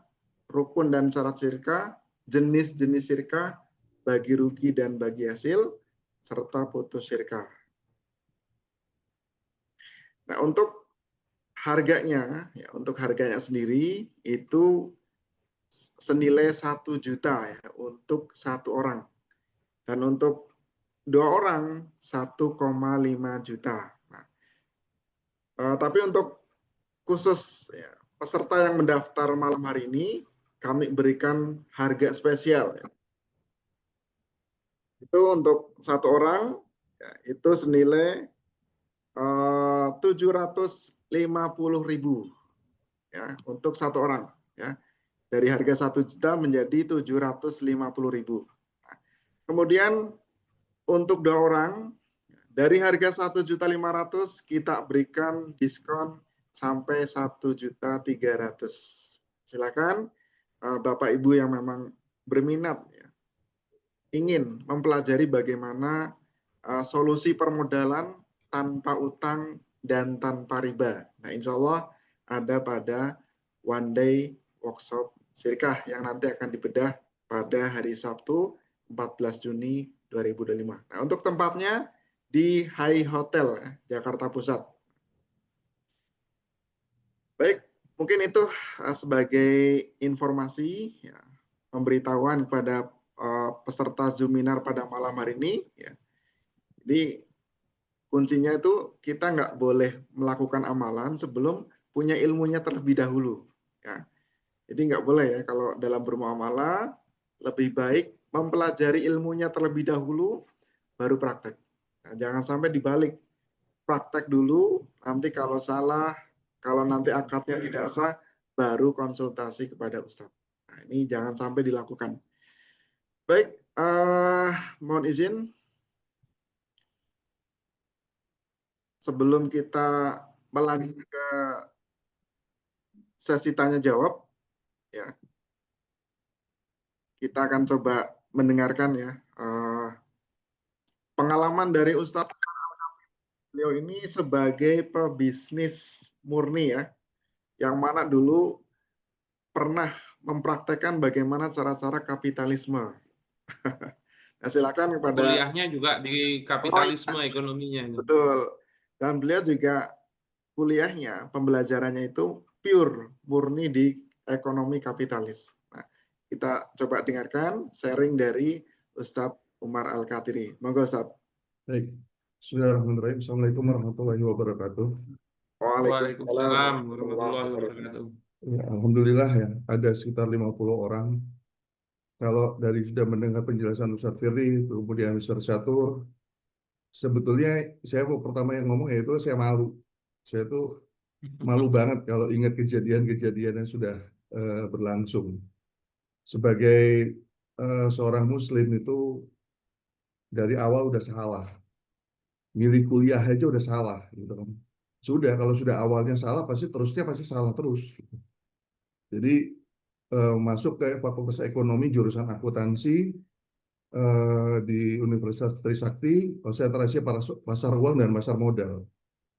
rukun dan syarat syirkah, jenis-jenis syirkah, bagi rugi dan bagi hasil, serta putus syirkah. Nah, untuk harganya, ya, untuk harganya sendiri itu senilai 1 juta ya, untuk 1 orang. Dan untuk 2 orang 1,5 juta. Nah, tapi untuk khusus ya, peserta yang mendaftar malam hari ini, kami berikan harga spesial. Ya. Itu untuk 1 orang, ya, itu senilai 750.000 ya, untuk 1 orang. Ya. Dari harga 1 juta menjadi 750.000. Nah, kemudian untuk 2 orang, dari harga 1.500.000 kita berikan diskon sampai 1.300.000. Silakan Bapak Ibu yang memang berminat ya, ingin mempelajari bagaimana solusi permodalan tanpa utang dan tanpa riba. Nah, insya Allah ada pada One Day Workshop syirkah yang nanti akan dibedah pada hari Sabtu 14 Juni 2025. Nah, untuk tempatnya di Hai Hotel Jakarta Pusat. Baik, mungkin itu sebagai informasi ya, pemberitahuan kepada peserta Zoominar pada malam hari ini. Ya. Jadi kuncinya itu kita nggak boleh melakukan amalan sebelum punya ilmunya terlebih dahulu. Ya. Jadi nggak boleh ya kalau dalam bermuamalah lebih baik mempelajari ilmunya terlebih dahulu baru praktek. Nah, jangan sampai dibalik, praktek dulu, nanti kalau salah, kalau nanti akadnya tidak sah, baru konsultasi kepada Ustadz. Nah, ini jangan sampai dilakukan. Baik, mohon izin. Sebelum kita melanjut ke sesi tanya jawab, ya, kita akan coba mendengarkan ya pengalaman dari Ustadz. Beliau ini sebagai pebisnis murni ya, yang mana dulu pernah mempraktekkan bagaimana cara-cara kapitalisme. Nah, silakan kepada Kuliahnya juga di kapitalisme ekonominya. Betul. Dan beliau juga kuliahnya, pembelajarannya itu pure, murni di ekonomi kapitalis. Nah, kita coba dengarkan sharing dari Ustadz Umar Al-Khatiri. Monggo Ustadz. Baik. Bismillahirrahmanirrahim. Assalamualaikum warahmatullahi wabarakatuh. Waalaikumsalam warahmatullahi wabarakatuh. Ya, alhamdulillah ya, ada sekitar 50 orang. Kalau dari sudah mendengar penjelasan Ustadz Firly, kemudian Ustadz Syatur, sebetulnya saya pertama yang ngomong yaitu saya malu. Saya tuh malu banget kalau ingat kejadian-kejadian yang sudah berlangsung. Sebagai seorang Muslim itu dari awal udah salah. Milih kuliah aja udah salah. Gitu kan. Sudah, kalau sudah awalnya salah, pasti terusnya pasti salah terus. Jadi masuk ke Fakultas Ekonomi jurusan akuntansi di Universitas Trisakti, konsentrasi pasar uang dan pasar modal.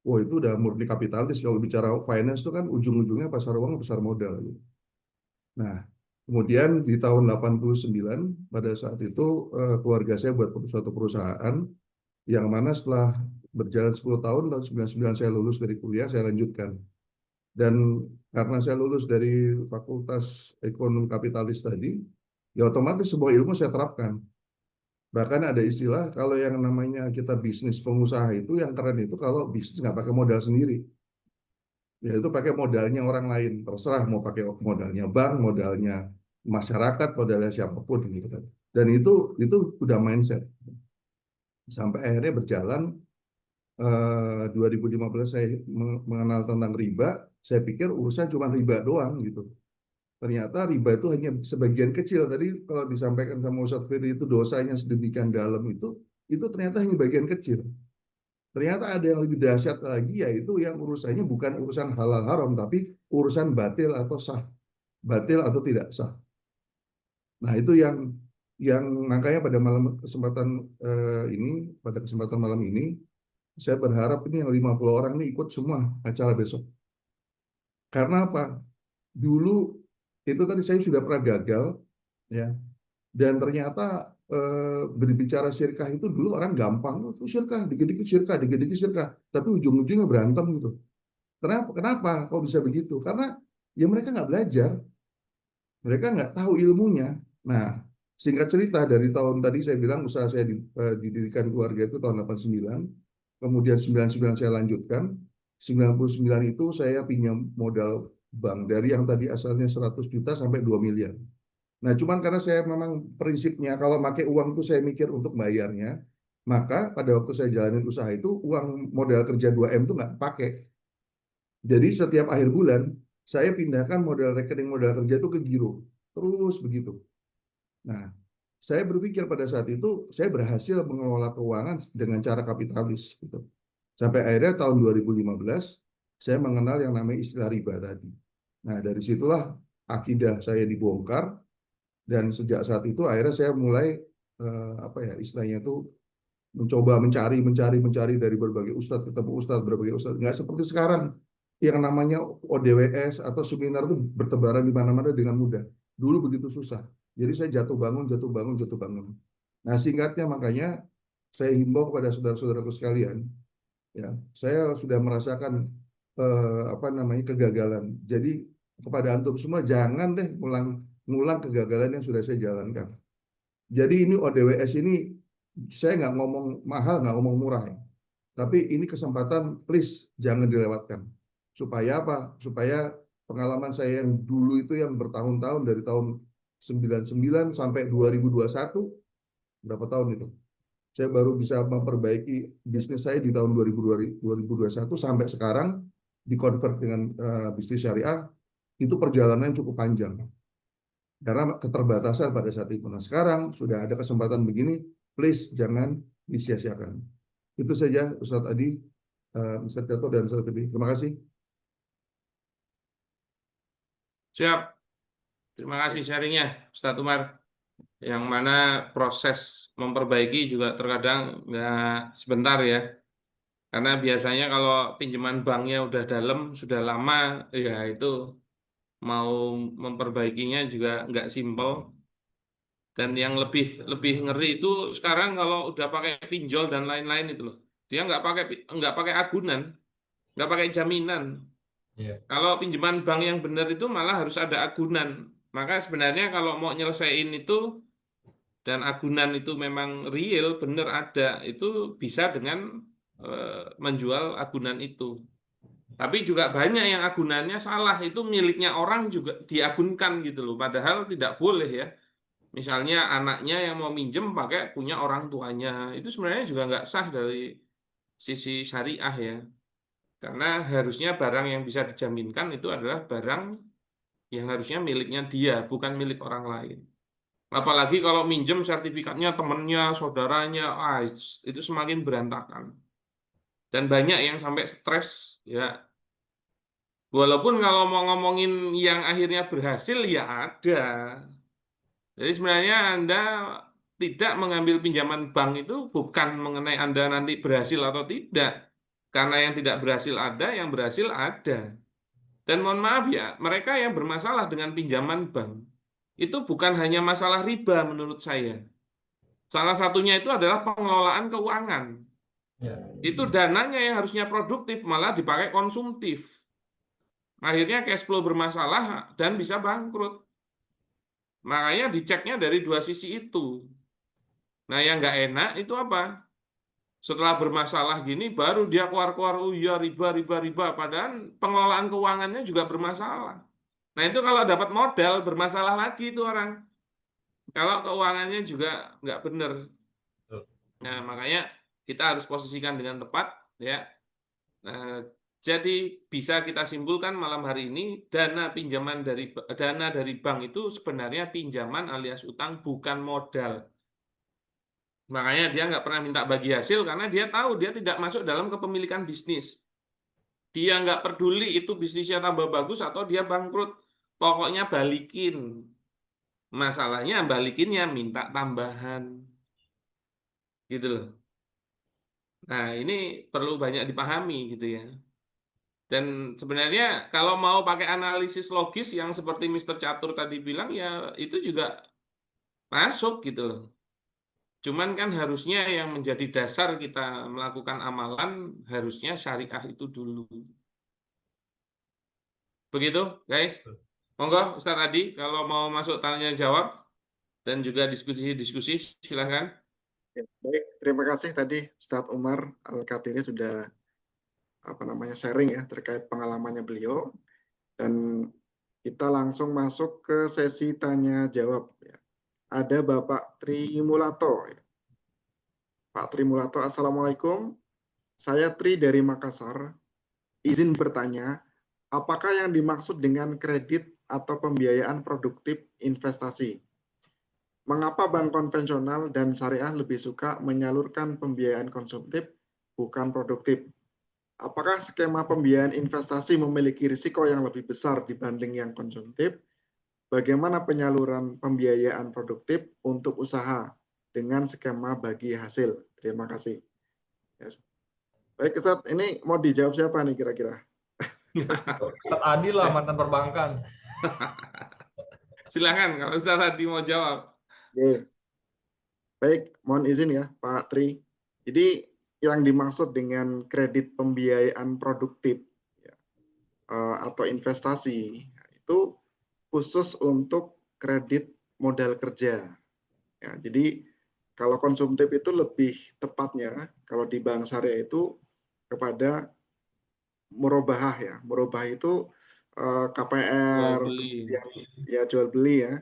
Wah, itu udah murni kapitalis. Kalau bicara finance itu kan ujung-ujungnya pasar uang, pasar modal. Nah, kemudian di tahun 89, pada saat itu keluarga saya buat suatu perusahaan, yang mana setelah berjalan 10 tahun, tahun 99 saya lulus dari kuliah, saya lanjutkan. Dan karena saya lulus dari Fakultas Ekonomi Kapitalis tadi, ya otomatis semua ilmu saya terapkan. Bahkan ada istilah, kalau yang namanya kita bisnis pengusaha itu, yang keren itu kalau bisnis nggak pakai modal sendiri. Ya itu pakai modalnya orang lain. Terserah mau pakai modalnya bank, modalnya masyarakat, modalnya siapapun. Gitu kan. Dan itu udah mindset. Sampai akhirnya berjalan, 2015 saya mengenal tentang riba, saya pikir urusan cuma riba doang gitu. Ternyata riba itu hanya sebagian kecil. Tadi kalau disampaikan sama Ustadz Firly itu dosanya sedemikian dalam itu ternyata hanya bagian kecil. Ternyata ada yang lebih dahsyat lagi, yaitu yang urusannya bukan urusan halal haram, tapi urusan batil atau sah. Batil atau tidak sah. Nah itu yang makanya pada kesempatan malam ini, saya berharap ini yang 50 orang ini ikut semua acara besok. Karena apa? Dulu itu tadi saya sudah pernah gagal, ya. Dan ternyata berbicara syirkah itu dulu orang gampang, itu syirkah, dikit-dikit syirkah, tapi ujung-ujungnya berantem gitu. Kenapa? Kok bisa begitu? Karena ya mereka nggak belajar, mereka nggak tahu ilmunya. Nah, singkat cerita dari tahun tadi saya bilang usaha saya didirikan keluarga itu tahun 89, kemudian 99 saya lanjutkan, 99 itu saya pinjam modal bank dari yang tadi asalnya 100 juta sampai 2 miliar. Nah, cuman karena saya memang prinsipnya kalau pakai uang itu saya mikir untuk bayarnya, maka pada waktu saya jalanin usaha itu uang modal kerja 2M itu nggak pakai. Jadi setiap akhir bulan saya pindahkan rekening modal kerja itu ke giro, terus begitu. Nah, saya berpikir pada saat itu saya berhasil mengelola keuangan dengan cara kapitalis. Gitu. Sampai akhirnya tahun 2015 saya mengenal yang namanya istilah riba tadi. Nah, dari situlah akidah saya dibongkar. Dan sejak saat itu akhirnya saya mulai istilahnya itu mencoba mencari dari berbagai ustadz, ketemu ustadz, berbagai ustadz. Nggak seperti sekarang yang namanya ODWS atau seminar itu bertebaran di mana-mana dengan mudah. Dulu begitu susah. Jadi saya jatuh bangun, jatuh bangun, jatuh bangun. Nah, singkatnya makanya saya himbau kepada saudara-saudaraku sekalian, ya, saya sudah merasakan apa namanya kegagalan. Jadi kepada antum semua jangan deh ngulang kegagalan yang sudah saya jalankan. Jadi ini ODWS ini saya nggak ngomong mahal, nggak ngomong murah ya. Tapi ini kesempatan, please jangan dilewatkan. Supaya apa? Supaya pengalaman saya yang dulu itu yang bertahun-tahun dari tahun 99 sampai 2021, berapa tahun itu? Saya baru bisa memperbaiki bisnis saya di tahun 2021 sampai sekarang dikonvert dengan bisnis syariah, itu perjalanan cukup panjang. Karena keterbatasan pada saat itu. Nah, sekarang sudah ada kesempatan begini, please jangan disia-siakan. Itu saja Ustadz Adi, Ustadz Gatot dan Ustadz Tebi. Terima kasih. Siap. Terima kasih sharingnya, Ustadz Umar. Yang mana proses memperbaiki juga terkadang nggak sebentar ya. Karena biasanya kalau pinjaman banknya udah dalam, sudah lama, ya itu mau memperbaikinya juga nggak simpel. Dan yang lebih ngeri itu sekarang kalau udah pakai pinjol dan lain-lain itu loh. Dia nggak pakai agunan, nggak pakai jaminan. Iya. Kalau pinjaman bank yang benar itu malah harus ada agunan. Maka sebenarnya kalau mau nyelesain itu dan agunan itu memang real, benar ada, itu bisa dengan menjual agunan itu. Tapi juga banyak yang agunannya salah, itu miliknya orang juga diagunkan gitu loh. Padahal tidak boleh ya. Misalnya anaknya yang mau minjem pakai punya orang tuanya, itu sebenarnya juga nggak sah dari sisi syariah ya. Karena harusnya barang yang bisa dijaminkan itu adalah barang yang harusnya miliknya dia, bukan milik orang lain. Apalagi kalau minjem sertifikatnya temennya, saudaranya, itu semakin berantakan. Dan banyak yang sampai stres ya. Walaupun kalau mau ngomongin yang akhirnya berhasil ya ada. Jadi sebenarnya Anda tidak mengambil pinjaman bank itu bukan mengenai Anda nanti berhasil atau tidak. Karena yang tidak berhasil ada, yang berhasil ada. Dan mohon maaf ya, mereka yang bermasalah dengan pinjaman bank, itu bukan hanya masalah riba menurut saya. Salah satunya itu adalah pengelolaan keuangan. Ya. Itu dananya yang harusnya produktif, malah dipakai konsumtif. Akhirnya cash flow bermasalah dan bisa bangkrut. Makanya diceknya dari dua sisi itu. Nah, yang nggak enak itu apa? Setelah bermasalah gini, baru dia keluar-keluar, oh iya riba. Padahal pengelolaan keuangannya juga bermasalah. Nah, itu kalau dapat modal, bermasalah lagi itu orang. Kalau keuangannya juga nggak benar. Nah, makanya kita harus posisikan dengan tepat, ya. Nah, jadi bisa kita simpulkan malam hari ini, dana dari bank itu sebenarnya pinjaman alias utang, bukan modal. Makanya dia nggak pernah minta bagi hasil karena dia tahu dia tidak masuk dalam kepemilikan bisnis. Dia nggak peduli itu bisnisnya tambah bagus atau dia bangkrut. Pokoknya balikin. Masalahnya balikinnya minta tambahan. Gitu loh. Nah, ini perlu banyak dipahami gitu ya. Dan sebenarnya kalau mau pakai analisis logis yang seperti Mr. Catur tadi bilang ya itu juga masuk gitu loh. Cuman kan harusnya yang menjadi dasar kita melakukan amalan harusnya syariah itu dulu. Begitu, guys. Monggo Ustadz Adi kalau mau masuk tanya jawab dan juga diskusi silakan. Ya, baik, terima kasih tadi Ustadz Umar Al-Katiri sudah sharing ya terkait pengalamannya beliau, dan kita langsung masuk ke sesi tanya jawab ya. Ada Bapak Trimulato. Pak Trimulato, Assalamualaikum. Saya Tri dari Makassar. Izin bertanya, apakah yang dimaksud dengan kredit atau pembiayaan produktif investasi? Mengapa bank konvensional dan syariah lebih suka menyalurkan pembiayaan konsumtif bukan produktif? Apakah skema pembiayaan investasi memiliki risiko yang lebih besar dibanding yang konsumtif? Bagaimana penyaluran pembiayaan produktif untuk usaha dengan skema bagi hasil? Terima kasih. Yes. Baik, Ustadz, ini mau dijawab siapa nih kira-kira? Ustadz Adi lah, mantan perbankan. Silakan kalau Ustaz tadi mau jawab. Oke. Baik, mohon izin ya Pak Tri. Jadi yang dimaksud dengan kredit pembiayaan produktif ya, atau investasi itu khusus untuk kredit modal kerja. Ya, jadi kalau konsumtif itu lebih tepatnya kalau di bank syariah itu kepada murabahah ya. Murabahah itu KPR, Jual beli. kemudian ya jual beli ya,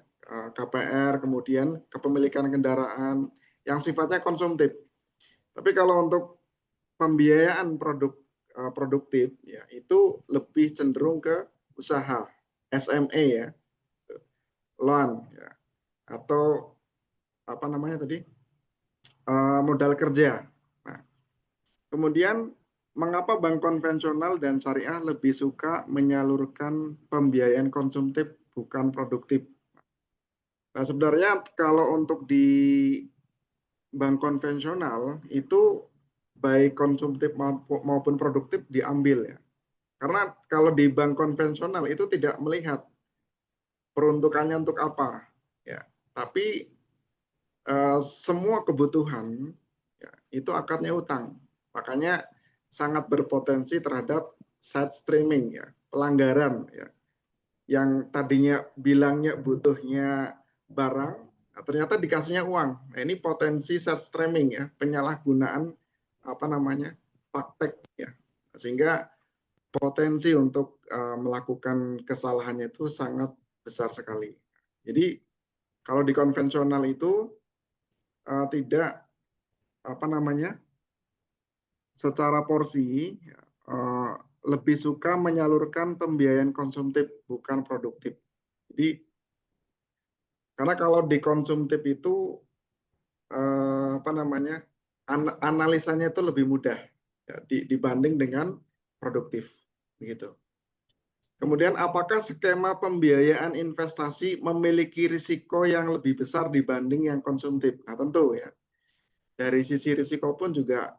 KPR, kemudian kepemilikan kendaraan yang sifatnya konsumtif. Tapi kalau untuk pembiayaan produktif ya itu lebih cenderung ke usaha SME ya, loan ya, atau apa namanya tadi modal kerja. Nah, kemudian mengapa bank konvensional dan syariah lebih suka menyalurkan pembiayaan konsumtif bukan produktif? Nah, sebenarnya kalau untuk di bank konvensional itu baik konsumtif maupun produktif diambil ya. Karena kalau di bank konvensional itu tidak melihat peruntukannya untuk apa ya. Tapi semua kebutuhan ya, itu akadnya utang. Makanya sangat berpotensi terhadap side streaming ya, pelanggaran ya. Yang tadinya bilangnya butuhnya barang, ternyata dikasihnya uang. Nah, ini potensi side streaming ya, penyalahgunaan apa namanya? Praktek ya. Sehingga potensi untuk melakukan kesalahannya itu sangat besar sekali. Jadi kalau di konvensional itu tidak apa namanya secara porsi lebih suka menyalurkan pembiayaan konsumtif bukan produktif. Jadi karena kalau di konsumtif itu apa namanya analisanya itu lebih mudah ya, dibanding dengan produktif begitu. Kemudian apakah skema pembiayaan investasi memiliki risiko yang lebih besar dibanding yang konsumtif? Nah tentu ya. Dari sisi risiko pun juga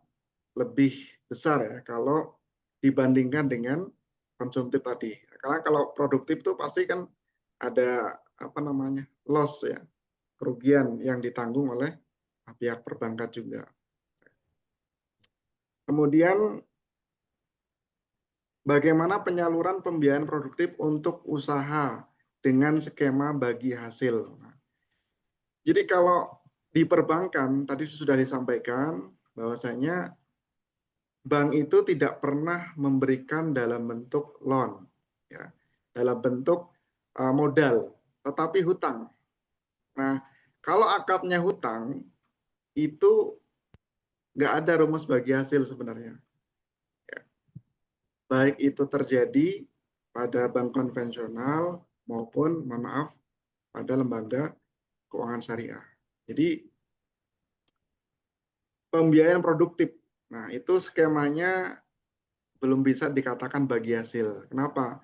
lebih besar ya kalau dibandingkan dengan konsumtif tadi. Karena kalau produktif itu pasti kan ada apa namanya loss ya, kerugian yang ditanggung oleh pihak perbankan juga. Kemudian bagaimana penyaluran pembiayaan produktif untuk usaha dengan skema bagi hasil. Jadi kalau di perbankan tadi sudah disampaikan bahwasanya bank itu tidak pernah memberikan dalam bentuk loan, ya, dalam bentuk modal, tetapi hutang. Nah, kalau akadnya hutang, itu nggak ada rumus bagi hasil sebenarnya. Ya. Baik itu terjadi pada bank konvensional maupun, mohon maaf, pada lembaga keuangan syariah. Jadi, pembiayaan produktif, nah itu skemanya belum bisa dikatakan bagi hasil. Kenapa?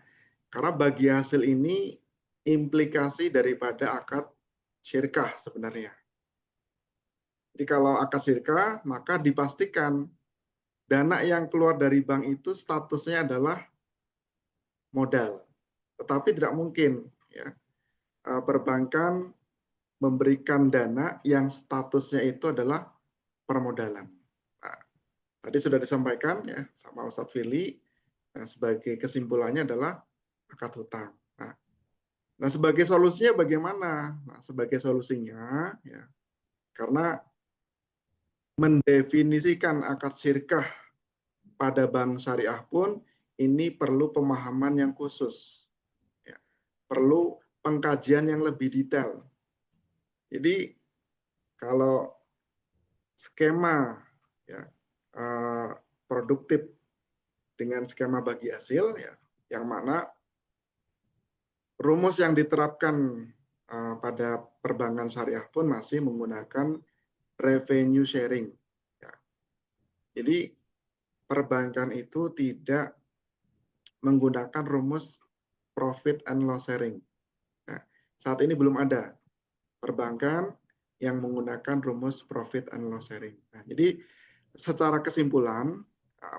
Karena bagi hasil ini implikasi daripada akad syirkah sebenarnya. Jadi kalau akad syirkah, maka dipastikan dana yang keluar dari bank itu statusnya adalah modal. Tetapi tidak mungkin ya, perbankan memberikan dana yang statusnya itu adalah permodalan. Nah, tadi sudah disampaikan ya sama Ustadz Firly, sebagai kesimpulannya adalah akad hutang. Nah, sebagai solusinya bagaimana? Nah, sebagai solusinya, ya, karena mendefinisikan akad syirkah pada bank syariah pun ini perlu pemahaman yang khusus, ya, perlu pengkajian yang lebih detail. Jadi kalau skema ya, produktif dengan skema bagi hasil, ya, yang mana rumus yang diterapkan pada perbankan syariah pun masih menggunakan revenue sharing. Ya. Jadi perbankan itu tidak menggunakan rumus profit and loss sharing. Nah, saat ini belum ada perbankan yang menggunakan rumus profit and loss sharing. Nah, jadi secara kesimpulan,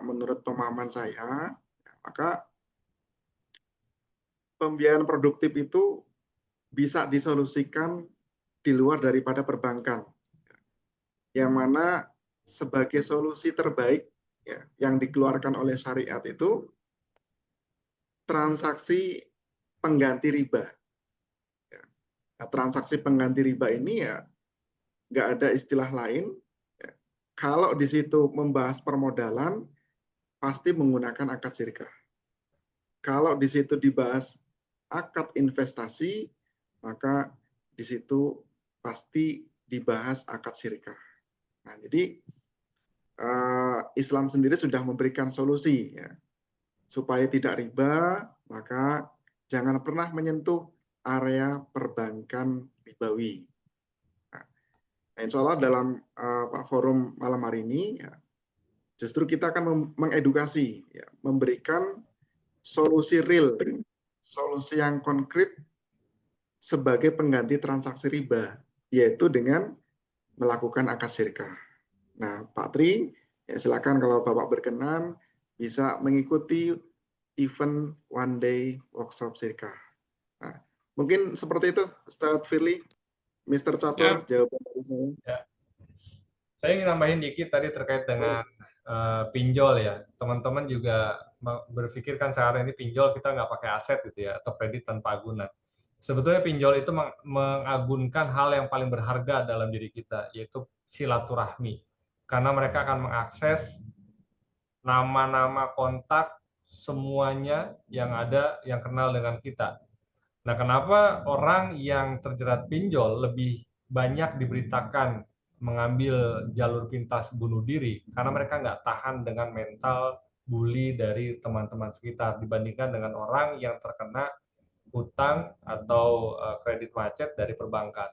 menurut pemahaman saya, maka pembiayaan produktif itu bisa disolusikan di luar daripada perbankan. Yang mana sebagai solusi terbaik ya, yang dikeluarkan oleh syariat itu transaksi pengganti riba. Nah, transaksi pengganti riba ini ya nggak ada istilah lain. Ya. Kalau di situ membahas permodalan, pasti menggunakan akad syirkah. Kalau di situ dibahas akad investasi, maka di situ pasti dibahas akad syirkah. Nah, jadi Islam sendiri sudah memberikan solusi ya, supaya tidak riba, maka jangan pernah menyentuh area perbankan ribawi. Nah, insya Allah dalam forum malam hari ini, ya, justru kita akan mengedukasi, ya, memberikan solusi real, solusi yang konkret sebagai pengganti transaksi riba, yaitu dengan melakukan akad syirkah. Nah, Pak Tri, ya silakan kalau Bapak berkenan bisa mengikuti event one day workshop syirkah. Nah, mungkin seperti itu, Ustadz Firly, Mr. Catur, jawaban dari saya. Ya. Saya ingin nambahin dikit tadi terkait dengan pinjol ya. Teman-teman juga berpikir kan sekarang ini pinjol kita nggak pakai aset gitu ya, atau kredit tanpa agunan. Sebetulnya pinjol itu mengagunkan hal yang paling berharga dalam diri kita, yaitu silaturahmi. Karena mereka akan mengakses nama-nama kontak semuanya yang ada yang kenal dengan kita. Nah, kenapa orang yang terjerat pinjol lebih banyak diberitakan mengambil jalur pintas bunuh diri? Karena mereka nggak tahan dengan mental bully dari teman-teman sekitar dibandingkan dengan orang yang terkena utang atau kredit macet dari perbankan.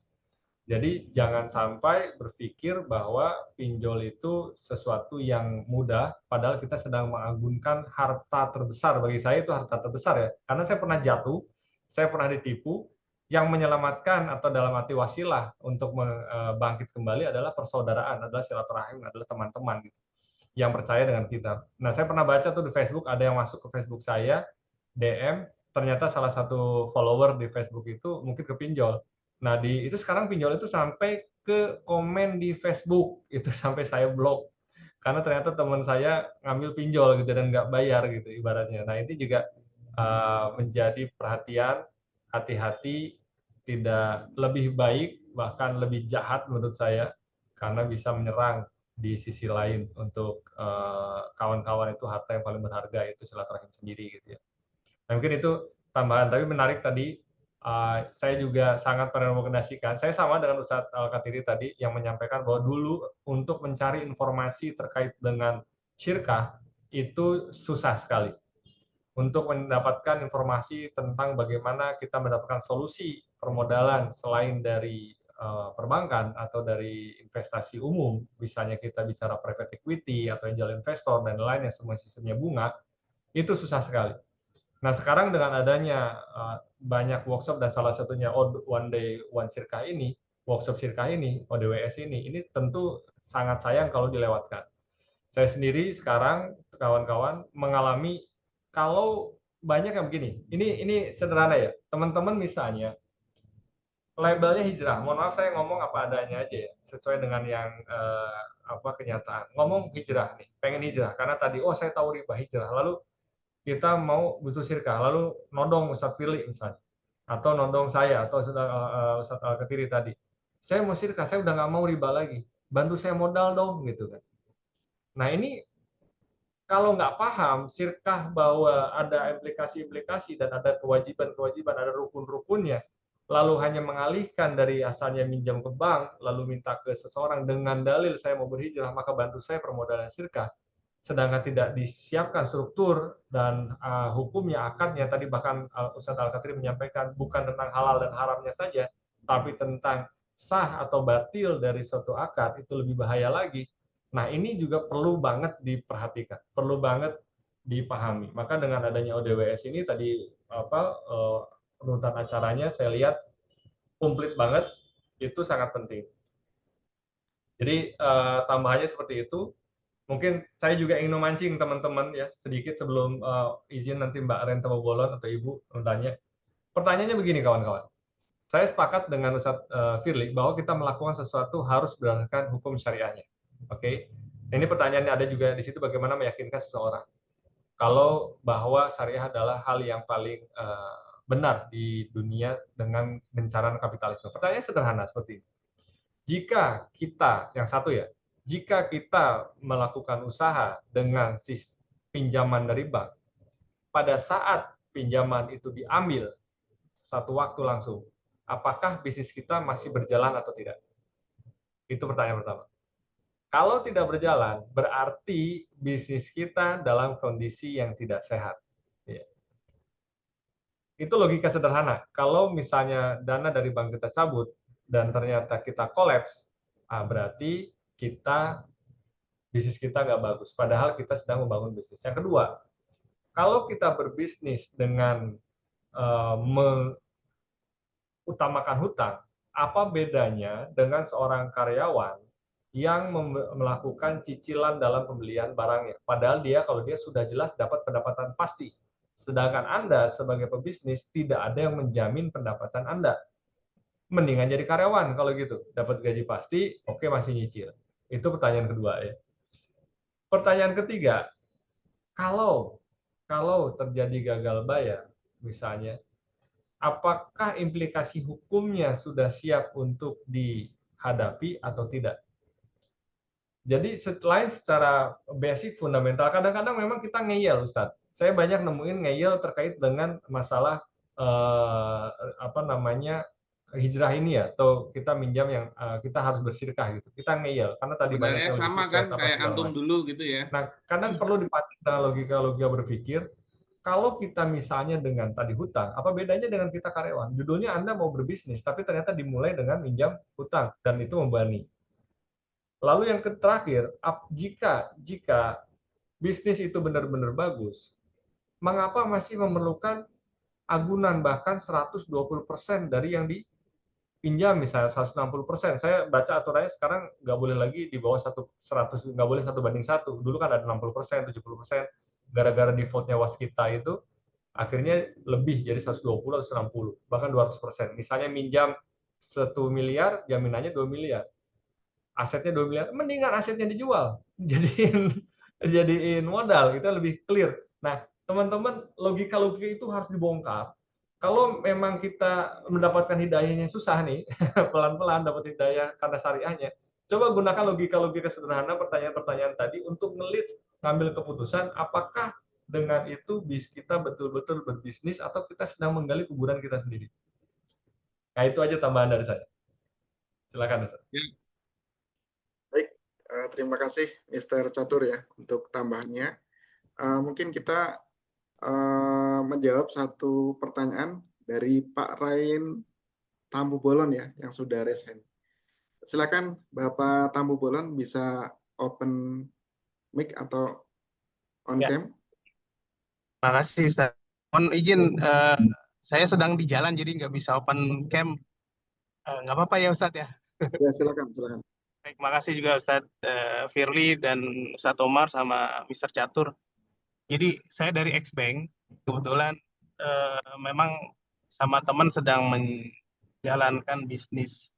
Jadi jangan sampai berpikir bahwa pinjol itu sesuatu yang mudah, padahal kita sedang mengagunkan harta terbesar. Bagi saya itu harta terbesar ya, karena saya pernah jatuh, saya pernah ditipu, yang menyelamatkan atau dalam arti wasilah untuk bangkit kembali adalah persaudaraan, adalah silaturahim, adalah teman-teman gitu, yang percaya dengan kita. Nah, saya pernah baca tuh di Facebook, ada yang masuk ke Facebook saya, DM, ternyata salah satu follower di Facebook itu mungkin kepinjol. Nah, itu sekarang pinjol itu sampai ke komen di Facebook, itu sampai saya blok. Karena ternyata teman saya ngambil pinjol gitu dan nggak bayar gitu ibaratnya. Nah, itu juga menjadi perhatian, hati-hati, tidak lebih baik, bahkan lebih jahat menurut saya, karena bisa menyerang di sisi lain untuk kawan-kawan itu harta yang paling berharga itu silaturahim sendiri gitu ya. Nah, mungkin itu tambahan, tapi menarik tadi. Saya juga sangat merekomendasikan. Saya sama dengan Ustadz Al-Katiri tadi yang menyampaikan bahwa dulu untuk mencari informasi terkait dengan syirkah itu susah sekali. Untuk mendapatkan informasi tentang bagaimana kita mendapatkan solusi permodalan selain dari perbankan atau dari investasi umum, misalnya kita bicara private equity atau angel investor dan lain yang semua sistemnya bunga, itu susah sekali. Nah, sekarang dengan adanya banyak workshop dan salah satunya One Day One Syirkah ini, workshop syirkah ini, ODWS ini tentu sangat sayang kalau dilewatkan. Saya sendiri sekarang, kawan-kawan, mengalami kalau banyak yang begini, ini sederhana ya, teman-teman misalnya, labelnya hijrah, mohon maaf saya ngomong apa adanya aja ya, sesuai dengan yang kenyataan. Ngomong hijrah nih, pengen hijrah, karena tadi, saya tahu riba hijrah, lalu kita mau butuh syirkah, lalu nodong Ustadz Firly misalnya, atau nodong saya, atau Ustadz Al-Katiri tadi. Saya mau syirkah, saya udah nggak mau riba lagi. Bantu saya modal dong, gitu kan. Nah, ini kalau nggak paham syirkah bahwa ada implikasi-implikasi dan ada kewajiban-kewajiban, ada rukun-rukunnya, lalu hanya mengalihkan dari asalnya minjam ke bank, lalu minta ke seseorang dengan dalil saya mau berhijrah, maka bantu saya permodalan syirkah. Sedangkan tidak disiapkan struktur dan hukumnya, akadnya, tadi bahkan Ustadz Al-Katiri menyampaikan bukan tentang halal dan haramnya saja, tapi tentang sah atau batil dari suatu akad, itu lebih bahaya lagi. Nah, ini juga perlu banget diperhatikan, perlu banget dipahami. Maka dengan adanya ODWS ini tadi runutan acaranya saya lihat komplit banget, itu sangat penting. Jadi tambahannya seperti itu. Mungkin saya juga ingin memancing teman-teman ya sedikit sebelum izin nanti Mbak Renta Bobolon atau Ibu bertanya. Pertanyaannya begini kawan-kawan. Saya sepakat dengan Ustadz Firly bahwa kita melakukan sesuatu harus berdasarkan hukum syariahnya. Oke, ini pertanyaannya ada juga di situ, bagaimana meyakinkan seseorang kalau bahwa syariah adalah hal yang paling benar di dunia dengan gencaran kapitalisme. Pertanyaannya sederhana seperti ini. Jika kita, yang satu ya, jika kita melakukan usaha dengan pinjaman dari bank, pada saat pinjaman itu diambil satu waktu langsung, apakah bisnis kita masih berjalan atau tidak? Itu pertanyaan pertama. Kalau tidak berjalan, berarti bisnis kita dalam kondisi yang tidak sehat. Ya. Itu logika sederhana. Kalau misalnya dana dari bank kita cabut dan ternyata kita kolaps, berarti bisnis kita nggak bagus. Padahal kita sedang membangun bisnis. Yang kedua, kalau kita berbisnis dengan utamakan hutang, apa bedanya dengan seorang karyawan yang melakukan cicilan dalam pembelian barangnya? Padahal kalau dia sudah jelas dapat pendapatan pasti. Sedangkan Anda sebagai pebisnis tidak ada yang menjamin pendapatan Anda. Mendingan jadi karyawan kalau gitu. Dapat gaji pasti, oke, masih nyicil. Itu pertanyaan kedua ya. Pertanyaan ketiga, kalau terjadi gagal bayar misalnya, apakah implikasi hukumnya sudah siap untuk dihadapi atau tidak? Jadi selain secara basic fundamental, kadang-kadang memang kita ngeyel, Ustadz. Saya banyak nemuin ngeyel terkait dengan masalah hijrah ini ya, atau kita minjam yang kita harus bersirkah gitu. Kita ngeyel karena tadi sebenarnya banyak sama kan kayak antum dulu gitu ya. Nah, kadang perlu dipakai dengan logika berpikir. Kalau kita misalnya dengan tadi hutang, apa bedanya dengan kita karyawan? Judulnya Anda mau berbisnis, tapi ternyata dimulai dengan minjam hutang, dan itu membebani. Lalu yang terakhir, jika bisnis itu benar-benar bagus, mengapa masih memerlukan agunan bahkan 120% dari yang dipinjam, misalnya 160%? Saya baca aturannya sekarang nggak boleh lagi di bawah 100, nggak boleh 1:1. Dulu kan ada 60%, 70%. Gara-gara defaultnya waskita itu akhirnya lebih jadi 120 atau 160, bahkan 200%. Misalnya minjam 1 miliar, jaminannya 2 miliar. Asetnya 2 miliar, mendingan asetnya dijual, jadiin modal, itu lebih clear. Nah, teman-teman, logika-logika itu harus dibongkar. Kalau memang kita mendapatkan hidayahnya susah nih, pelan-pelan dapat hidayah karena syariahnya, coba gunakan logika-logika sederhana pertanyaan-pertanyaan tadi untuk ngambil keputusan apakah dengan itu kita betul-betul berbisnis atau kita sedang menggali kuburan kita sendiri. Nah, itu aja tambahan dari saya. Silakan, Ustaz. Ya. Baik, terima kasih Mr. Catur ya untuk tambahannya. Mungkin kita menjawab satu pertanyaan dari Pak Rain Tambu Bolon ya, yang sudah raise hand. Silakan Bapak Tambu Bolon, bisa open mic atau on cam. Terima kasih Ustaz. Mohon izin, saya sedang di jalan jadi nggak bisa open cam. Nggak apa-apa ya Ustaz ya? Ya, silakan. Baik, makasih juga Ustadz Firly dan Ustadz Omar sama Mr. Catur. Jadi saya dari Xbank, kebetulan memang sama teman sedang menjalankan bisnis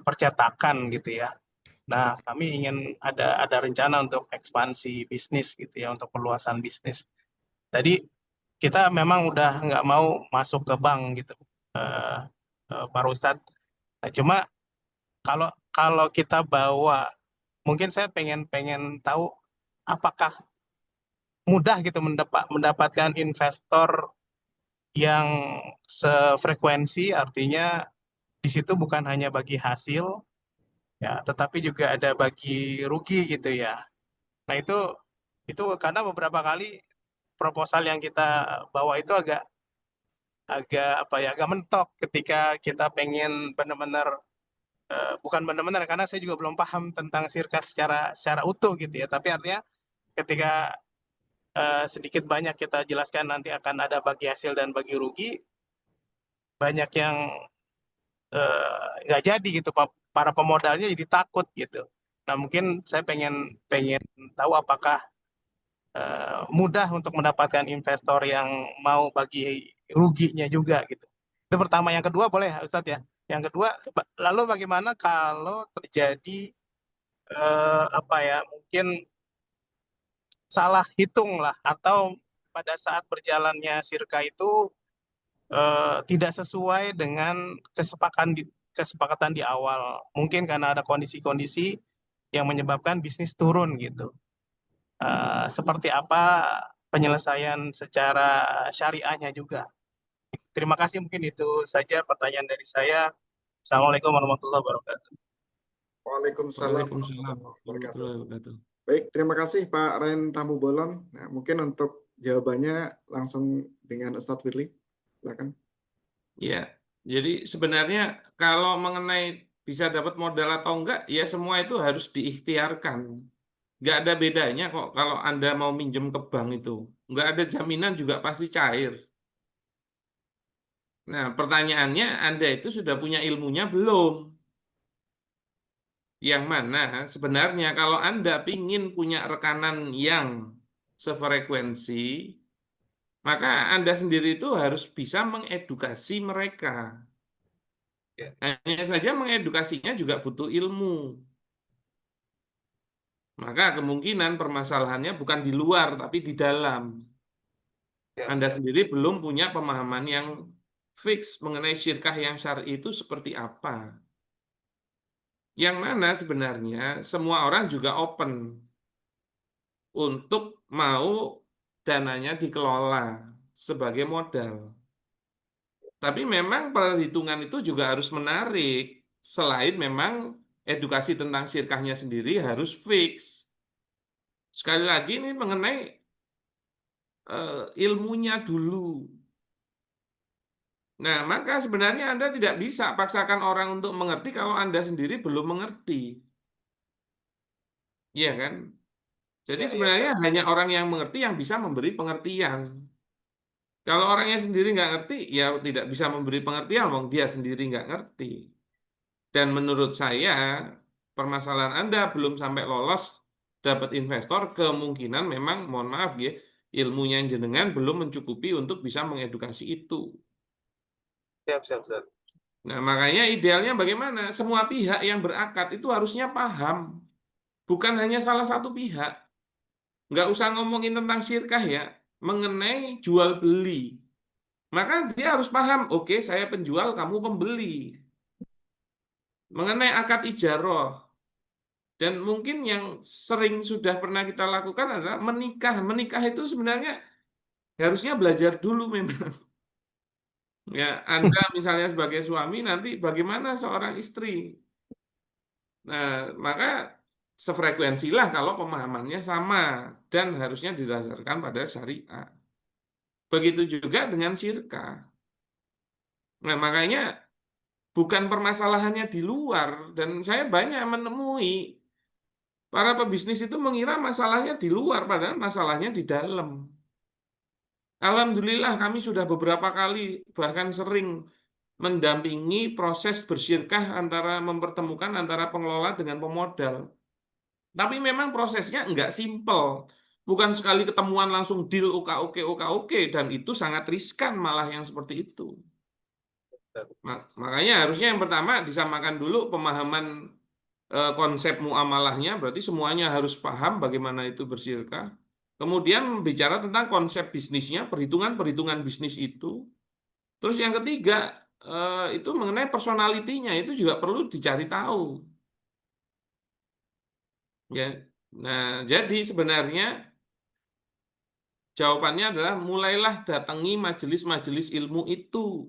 percetakan gitu ya. Nah, kami ingin ada rencana untuk ekspansi bisnis gitu ya, untuk perluasan bisnis. Tadi kita memang udah nggak mau masuk ke bank gitu, Pak Ustadz. Nah, cuma kalau kita bawa, mungkin saya pengen tahu apakah mudah gitu mendapatkan investor yang sefrekuensi, artinya di situ bukan hanya bagi hasil ya, tetapi juga ada bagi rugi gitu ya. Nah, itu karena beberapa kali proposal yang kita bawa itu agak mentok ketika kita pengen benar-benar, bukan benar-benar karena saya juga belum paham tentang sirkas secara utuh gitu ya, tapi artinya ketika sedikit banyak kita jelaskan nanti akan ada bagi hasil dan bagi rugi, banyak yang nggak jadi gitu, para pemodalnya jadi takut gitu. Nah, mungkin saya pengen tahu apakah mudah untuk mendapatkan investor yang mau bagi ruginya juga gitu. Itu pertama. Yang kedua boleh Ustadz ya. Yang kedua, lalu bagaimana kalau terjadi apa ya, mungkin salah hitung lah, atau pada saat berjalannya sirka itu tidak sesuai dengan kesepakatan di awal. Mungkin karena ada kondisi-kondisi yang menyebabkan bisnis turun gitu. Seperti apa penyelesaian secara syariahnya juga. Terima kasih, mungkin itu saja pertanyaan dari saya. Assalamualaikum warahmatullahi wabarakatuh. Waalaikumsalam Waalaikumsalam warahmatullahi wabarakatuh. warahmatullahi wabarakatuh. Baik, terima kasih Pak Ren Tamu Bolon. Nah, mungkin untuk jawabannya langsung dengan Ustadz Firly. Silakan. Ya, jadi sebenarnya kalau mengenai bisa dapat modal atau enggak, ya semua itu harus diikhtiarkan. Nggak ada bedanya kok kalau Anda mau minjem ke bank itu. Nggak ada jaminan juga pasti cair. Nah, pertanyaannya Anda itu sudah punya ilmunya belum? Yang mana sebenarnya kalau Anda ingin punya rekanan yang sefrekuensi, maka Anda sendiri itu harus bisa mengedukasi mereka. Ya. Hanya saja mengedukasinya juga butuh ilmu. Maka kemungkinan permasalahannya bukan di luar, tapi di dalam. Ya, Anda sendiri belum punya pemahaman yang fix mengenai syirkah yang syar'i itu seperti apa. Yang mana sebenarnya semua orang juga open untuk mau dananya dikelola sebagai modal. Tapi memang perhitungan itu juga harus menarik. Selain memang edukasi tentang syirkahnya sendiri harus fix. Sekali lagi ini mengenai ilmunya dulu. Nah, maka sebenarnya Anda tidak bisa paksakan orang untuk mengerti kalau Anda sendiri belum mengerti. Iya kan? Jadi sebenarnya hanya orang yang mengerti yang bisa memberi pengertian. Kalau orangnya sendiri nggak ngerti, ya tidak bisa memberi pengertian, wong dia sendiri nggak ngerti. Dan menurut saya, permasalahan Anda belum sampai lolos dapat investor, kemungkinan memang, mohon maaf ya, ilmunya jenengan belum mencukupi untuk bisa mengedukasi itu. siap. Nah, makanya idealnya bagaimana? Semua pihak yang berakad itu harusnya paham. Bukan hanya salah satu pihak. Nggak usah ngomongin tentang syirkah ya, mengenai jual beli. Maka dia harus paham, oke, saya penjual, kamu pembeli. Mengenai akad ijaroh. Dan mungkin yang sering sudah pernah kita lakukan adalah menikah. Menikah itu sebenarnya harusnya belajar dulu memang. Ya, Anda misalnya sebagai suami, nanti bagaimana seorang istri? Nah, maka sefrekuensilah kalau pemahamannya sama dan harusnya didasarkan pada syariat. Begitu juga dengan syirkah. Nah, makanya bukan permasalahannya di luar, dan saya banyak menemui para pebisnis itu mengira masalahnya di luar, padahal masalahnya di dalam. Alhamdulillah kami sudah beberapa kali, bahkan sering mendampingi proses bersyirkah antara mempertemukan antara pengelola dengan pemodal. Tapi memang prosesnya nggak simpel. Bukan sekali ketemuan langsung deal oke, dan itu sangat riskan malah yang seperti itu. Makanya harusnya yang pertama disamakan dulu pemahaman konsep muamalahnya, berarti semuanya harus paham bagaimana itu bersyirkah. Kemudian bicara tentang konsep bisnisnya, perhitungan-perhitungan bisnis itu. Terus yang ketiga, itu mengenai personalitinya, itu juga perlu dicari tahu. Ya. Nah, jadi sebenarnya jawabannya adalah mulailah datangi majelis-majelis ilmu itu.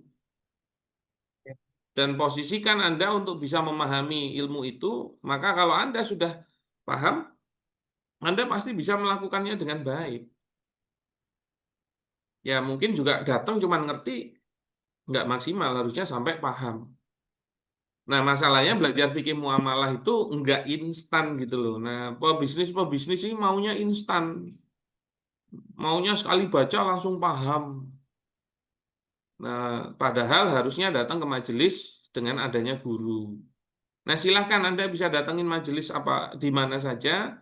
Dan posisikan Anda untuk bisa memahami ilmu itu, maka kalau Anda sudah paham, Anda pasti bisa melakukannya dengan baik. Ya mungkin juga datang cuma ngerti, nggak maksimal, harusnya sampai paham. Nah masalahnya belajar fikih muamalah itu nggak instan gitu loh. Nah pebisnis ini maunya instan. Maunya sekali baca langsung paham. Nah padahal harusnya datang ke majelis dengan adanya guru. Nah silahkan Anda bisa datangin majelis apa di mana saja,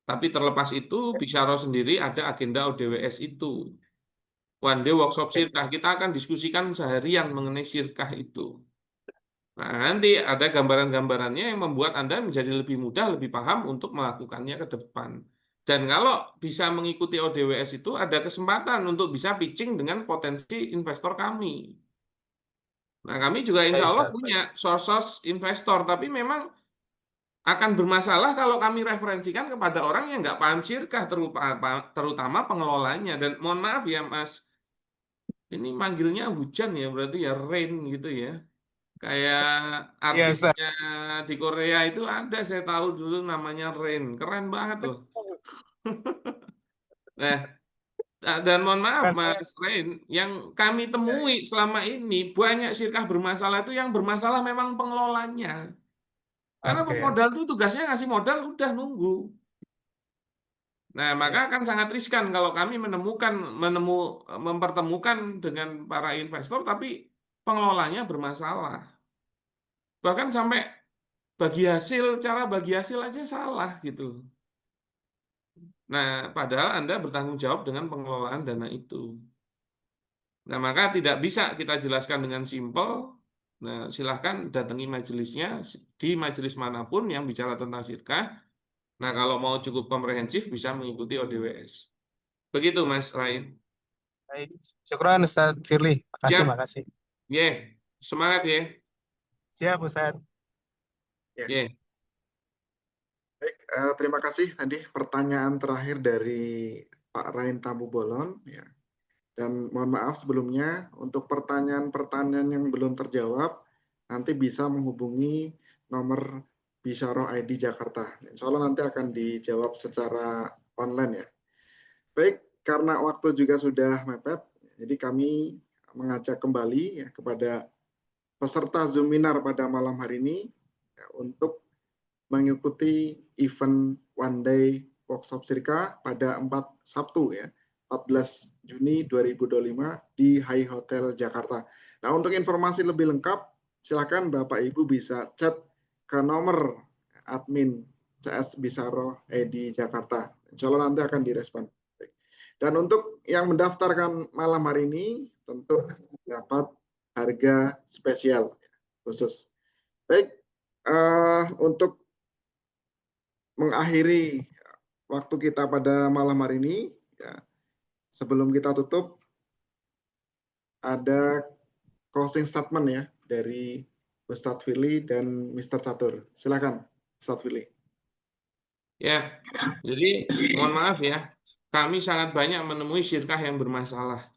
tapi terlepas itu Bisyaro sendiri ada agenda ODWS itu. One day workshop sirkah. Kita akan diskusikan seharian mengenai sirkah itu. Nah, nanti ada gambaran-gambarannya yang membuat Anda menjadi lebih mudah, lebih paham untuk melakukannya ke depan. Dan kalau bisa mengikuti ODWS itu, ada kesempatan untuk bisa pitching dengan potensi investor kami. Nah, kami juga insya Allah punya source investor, tapi memang akan bermasalah kalau kami referensikan kepada orang yang nggak paham sirkah, terutama pengelolanya. Dan mohon maaf ya, Mas, ini manggilnya hujan ya, berarti ya rain gitu ya. Kayak artisnya di Korea itu ada, saya tahu dulu namanya Rain. Keren banget loh. Nah, dan mohon maaf Mas Rain, yang kami temui selama ini banyak sirkah bermasalah itu yang bermasalah memang pengelolanya. Karena pemodal itu tugasnya ngasih modal udah nunggu. Nah, maka akan sangat riskan kalau kami mempertemukan dengan para investor tapi pengelolanya bermasalah. Bahkan sampai cara bagi hasil aja salah gitu. Nah, padahal Anda bertanggung jawab dengan pengelolaan dana itu. Nah, maka tidak bisa kita jelaskan dengan simpel. Nah, silahkan datangi majelisnya di majelis manapun yang bicara tentang sirkah. Nah, kalau mau cukup komprehensif bisa mengikuti ODWS. Begitu, Mas Rain. Baik, syukran Ustaz Firly. Siap. Makasih. Semangat ya. Siap, Ustaz. Baik, terima kasih tadi pertanyaan terakhir dari Pak Rain Tambu Bolon. Ya. Dan mohon maaf sebelumnya, untuk pertanyaan-pertanyaan yang belum terjawab, nanti bisa menghubungi nomor Bisyarah ID Jakarta. Insya Allah nanti akan dijawab secara online ya. Baik, karena waktu juga sudah mepet, jadi kami mengajak kembali ya, kepada peserta Zoominar pada malam hari ini ya, untuk mengikuti event One Day Workshop Sirkah pada Sabtu ya, 14 Juni 2025 di High Hotel Jakarta. Nah, untuk informasi lebih lengkap, silakan Bapak Ibu bisa chat ke nomor admin CS Bisyarah ID Jakarta. Insya Allah nanti akan direspon. Dan untuk yang mendaftarkan malam hari ini, tentu dapat harga spesial khusus. Baik, untuk mengakhiri waktu kita pada malam hari ini, ya, sebelum kita tutup, ada closing statement ya dari Ustadz Firly dan Mr. Catur. Silakan, Ustadz Firly. Ya, jadi mohon maaf ya, kami sangat banyak menemui sirkah yang bermasalah.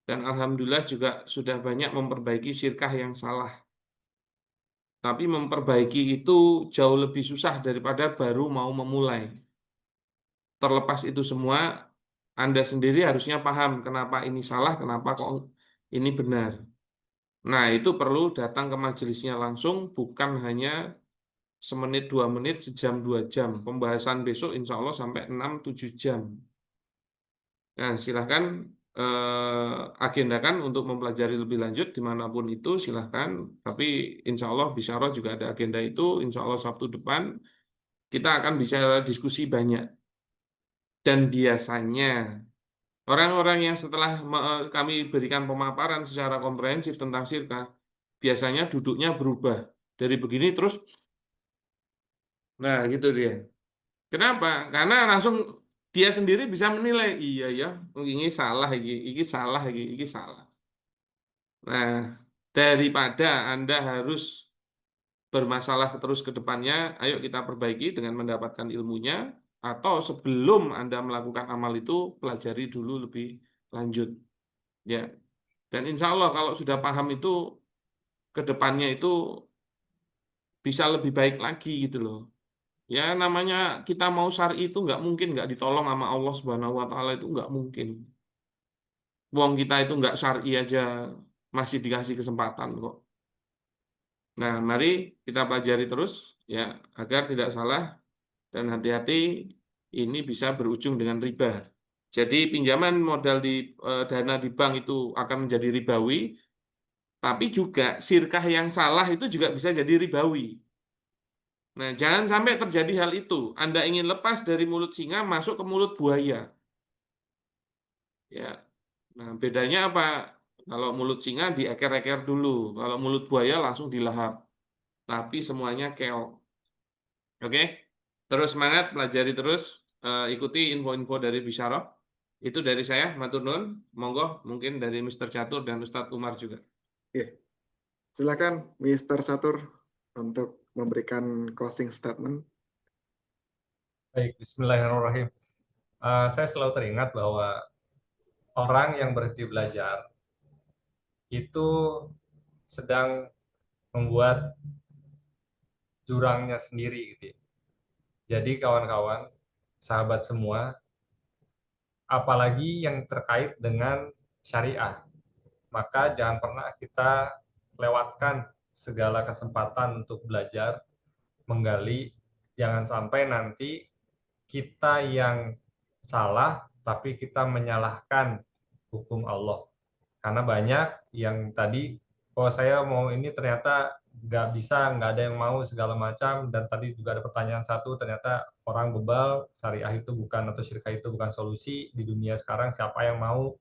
Dan alhamdulillah juga sudah banyak memperbaiki sirkah yang salah. Tapi memperbaiki itu jauh lebih susah daripada baru mau memulai. Terlepas itu semua, Anda sendiri harusnya paham kenapa ini salah, kenapa kok ini benar. Nah, itu perlu datang ke majelisnya langsung, bukan hanya semenit, 2 menit, sejam, 2 jam. Pembahasan besok insya Allah sampai 6-7 jam. Nah, silahkan agendakan untuk mempelajari lebih lanjut dimanapun itu, silahkan. Tapi insya Allah Bisyarah juga ada agenda itu. Insya Allah Sabtu depan kita akan bicara diskusi banyak. Dan biasanya orang-orang yang setelah kami berikan pemaparan secara komprehensif tentang sirkah, biasanya duduknya berubah. Dari begini terus, nah gitu dia. Kenapa? Karena langsung dia sendiri bisa menilai, iya ya, ini salah, ini salah, ini salah. Nah, daripada Anda harus bermasalah terus ke depannya, ayo kita perbaiki dengan mendapatkan ilmunya, atau sebelum Anda melakukan amal itu, pelajari dulu lebih lanjut. Ya. Dan insya Allah kalau sudah paham itu, ke depannya itu bisa lebih baik lagi gitu loh. Ya namanya kita mau syar'i itu nggak mungkin nggak ditolong sama Allah Subhanahu Wa Taala, itu nggak mungkin. Wong kita itu nggak syar'i aja masih dikasih kesempatan kok. Nah, mari kita pelajari terus ya agar tidak salah dan hati-hati ini bisa berujung dengan riba. Jadi pinjaman modal di dana di bank itu akan menjadi ribawi, tapi juga sirkah yang salah itu juga bisa jadi ribawi. Nah, jangan sampai terjadi hal itu. Anda ingin lepas dari mulut singa masuk ke mulut buaya. Ya. Nah, bedanya apa? Kalau mulut singa dieker-eker dulu, kalau mulut buaya langsung dilahap. Tapi semuanya keok. Oke? Terus semangat, pelajari terus, ikuti info-info dari Bisyarah. Itu dari saya, matur nuwun. Monggo, mungkin dari Mr. Catur dan Ustadz Umar juga. Oke. Silakan Mr. Catur untuk memberikan closing statement. Baik, Bismillahirrahmanirrahim. Saya selalu teringat bahwa orang yang berhenti belajar itu sedang membuat jurangnya sendiri gitu ya. Jadi kawan-kawan, sahabat semua, apalagi yang terkait dengan syariah, maka jangan pernah kita lewatkan segala kesempatan untuk belajar, menggali, jangan sampai nanti kita yang salah, tapi kita menyalahkan hukum Allah. Karena banyak yang tadi, kalau saya mau ini ternyata nggak bisa, nggak ada yang mau segala macam, dan tadi juga ada pertanyaan satu, ternyata orang bebal, syariah itu bukan, atau syirkah itu bukan solusi, di dunia sekarang siapa yang mau,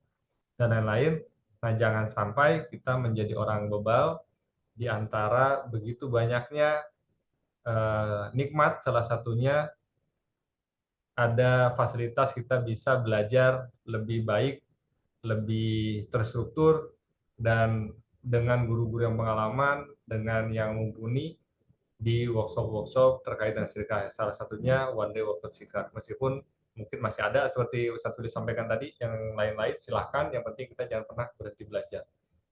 dan lain-lain. Nah, jangan sampai kita menjadi orang bebal, di antara begitu banyaknya nikmat, salah satunya ada fasilitas kita bisa belajar lebih baik, lebih terstruktur, dan dengan guru-guru yang pengalaman, dengan yang mumpuni di workshop-workshop terkait dengan syirkah. Salah satunya One Day Workshop Syirkah. Meskipun mungkin masih ada seperti Ustaz Fili sampaikan tadi, yang lain-lain silahkan, yang penting kita jangan pernah berhenti belajar.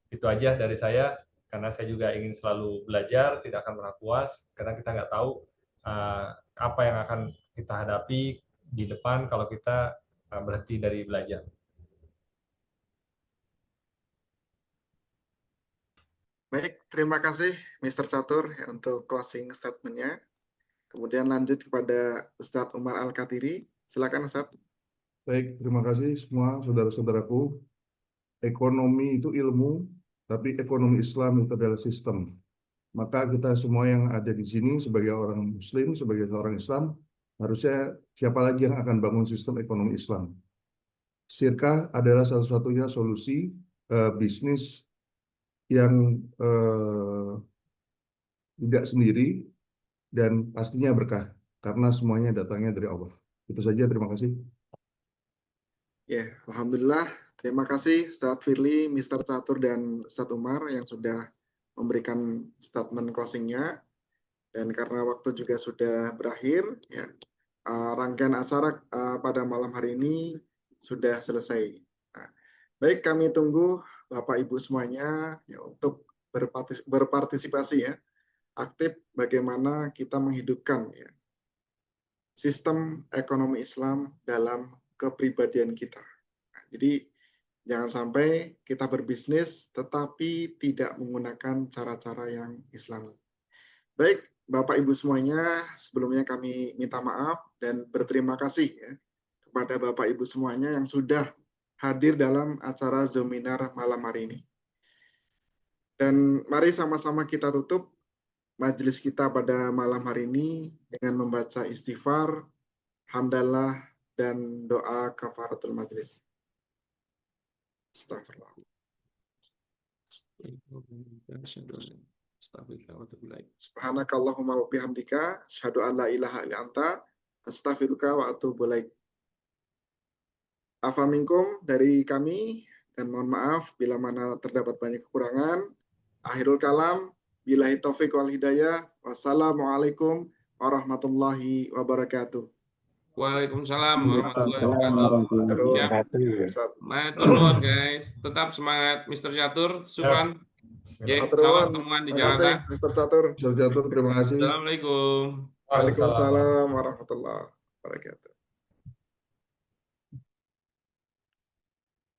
Itu aja dari saya, karena saya juga ingin selalu belajar, tidak akan pernah puas, karena kita nggak tahu apa yang akan kita hadapi di depan kalau kita berhenti dari belajar. Baik, terima kasih Mr. Catur ya, untuk closing statement-nya. Kemudian lanjut kepada Ustadz Umar Al-Katiri. Silakan Ustadz. Baik, terima kasih semua saudara-saudaraku. Ekonomi itu ilmu, tapi ekonomi Islam itu adalah sistem. Maka kita semua yang ada di sini sebagai orang Muslim, sebagai seorang Islam, harusnya siapa lagi yang akan bangun sistem ekonomi Islam? Syirkah adalah satu-satunya solusi bisnis yang tidak sendiri dan pastinya berkah karena semuanya datangnya dari Allah. Itu saja, terima kasih. Ya, alhamdulillah. Terima kasih Ustadz Firly, Mr. Catur, dan Ustadz Umar yang sudah memberikan statement closing-nya. Dan karena waktu juga sudah berakhir, ya, rangkaian acara pada malam hari ini sudah selesai. Nah, baik, kami tunggu Bapak Ibu semuanya ya, untuk berpartisipasi ya, aktif bagaimana kita menghidupkan ya, sistem ekonomi Islam dalam kepribadian kita. Nah, jadi jangan sampai kita berbisnis tetapi tidak menggunakan cara-cara yang Islami. Baik, Bapak Ibu semuanya, sebelumnya kami minta maaf dan berterima kasih ya, kepada Bapak Ibu semuanya yang sudah hadir dalam acara Zoominar malam hari ini. Dan mari sama-sama kita tutup majelis kita pada malam hari ini dengan membaca istighfar, hamdalah, dan doa kafaratul majelis. Astagfirullah. Subhanakallahumma wa bihamdika, asyhadu an la ilaha illa anta, astaghfiruka wa atubu ilaik. Afa minkum dari kami, dan mohon maaf bila mana terdapat banyak kekurangan. Akhirul kalam, billahi taufiq wal hidayah. Wassalamualaikum warahmatullahi wabarakatuh. Waalaikumsalam warahmatullahi wabarakatuh. Matur nuwun guys, tetap semangat Mr. Catur, Supran. Ya, salam temuan di Jakarta. Mr. Catur. Mr. Catur, terima kasih. Assalamualaikum. Waalaikumsalam warahmatullahi wabarakatuh.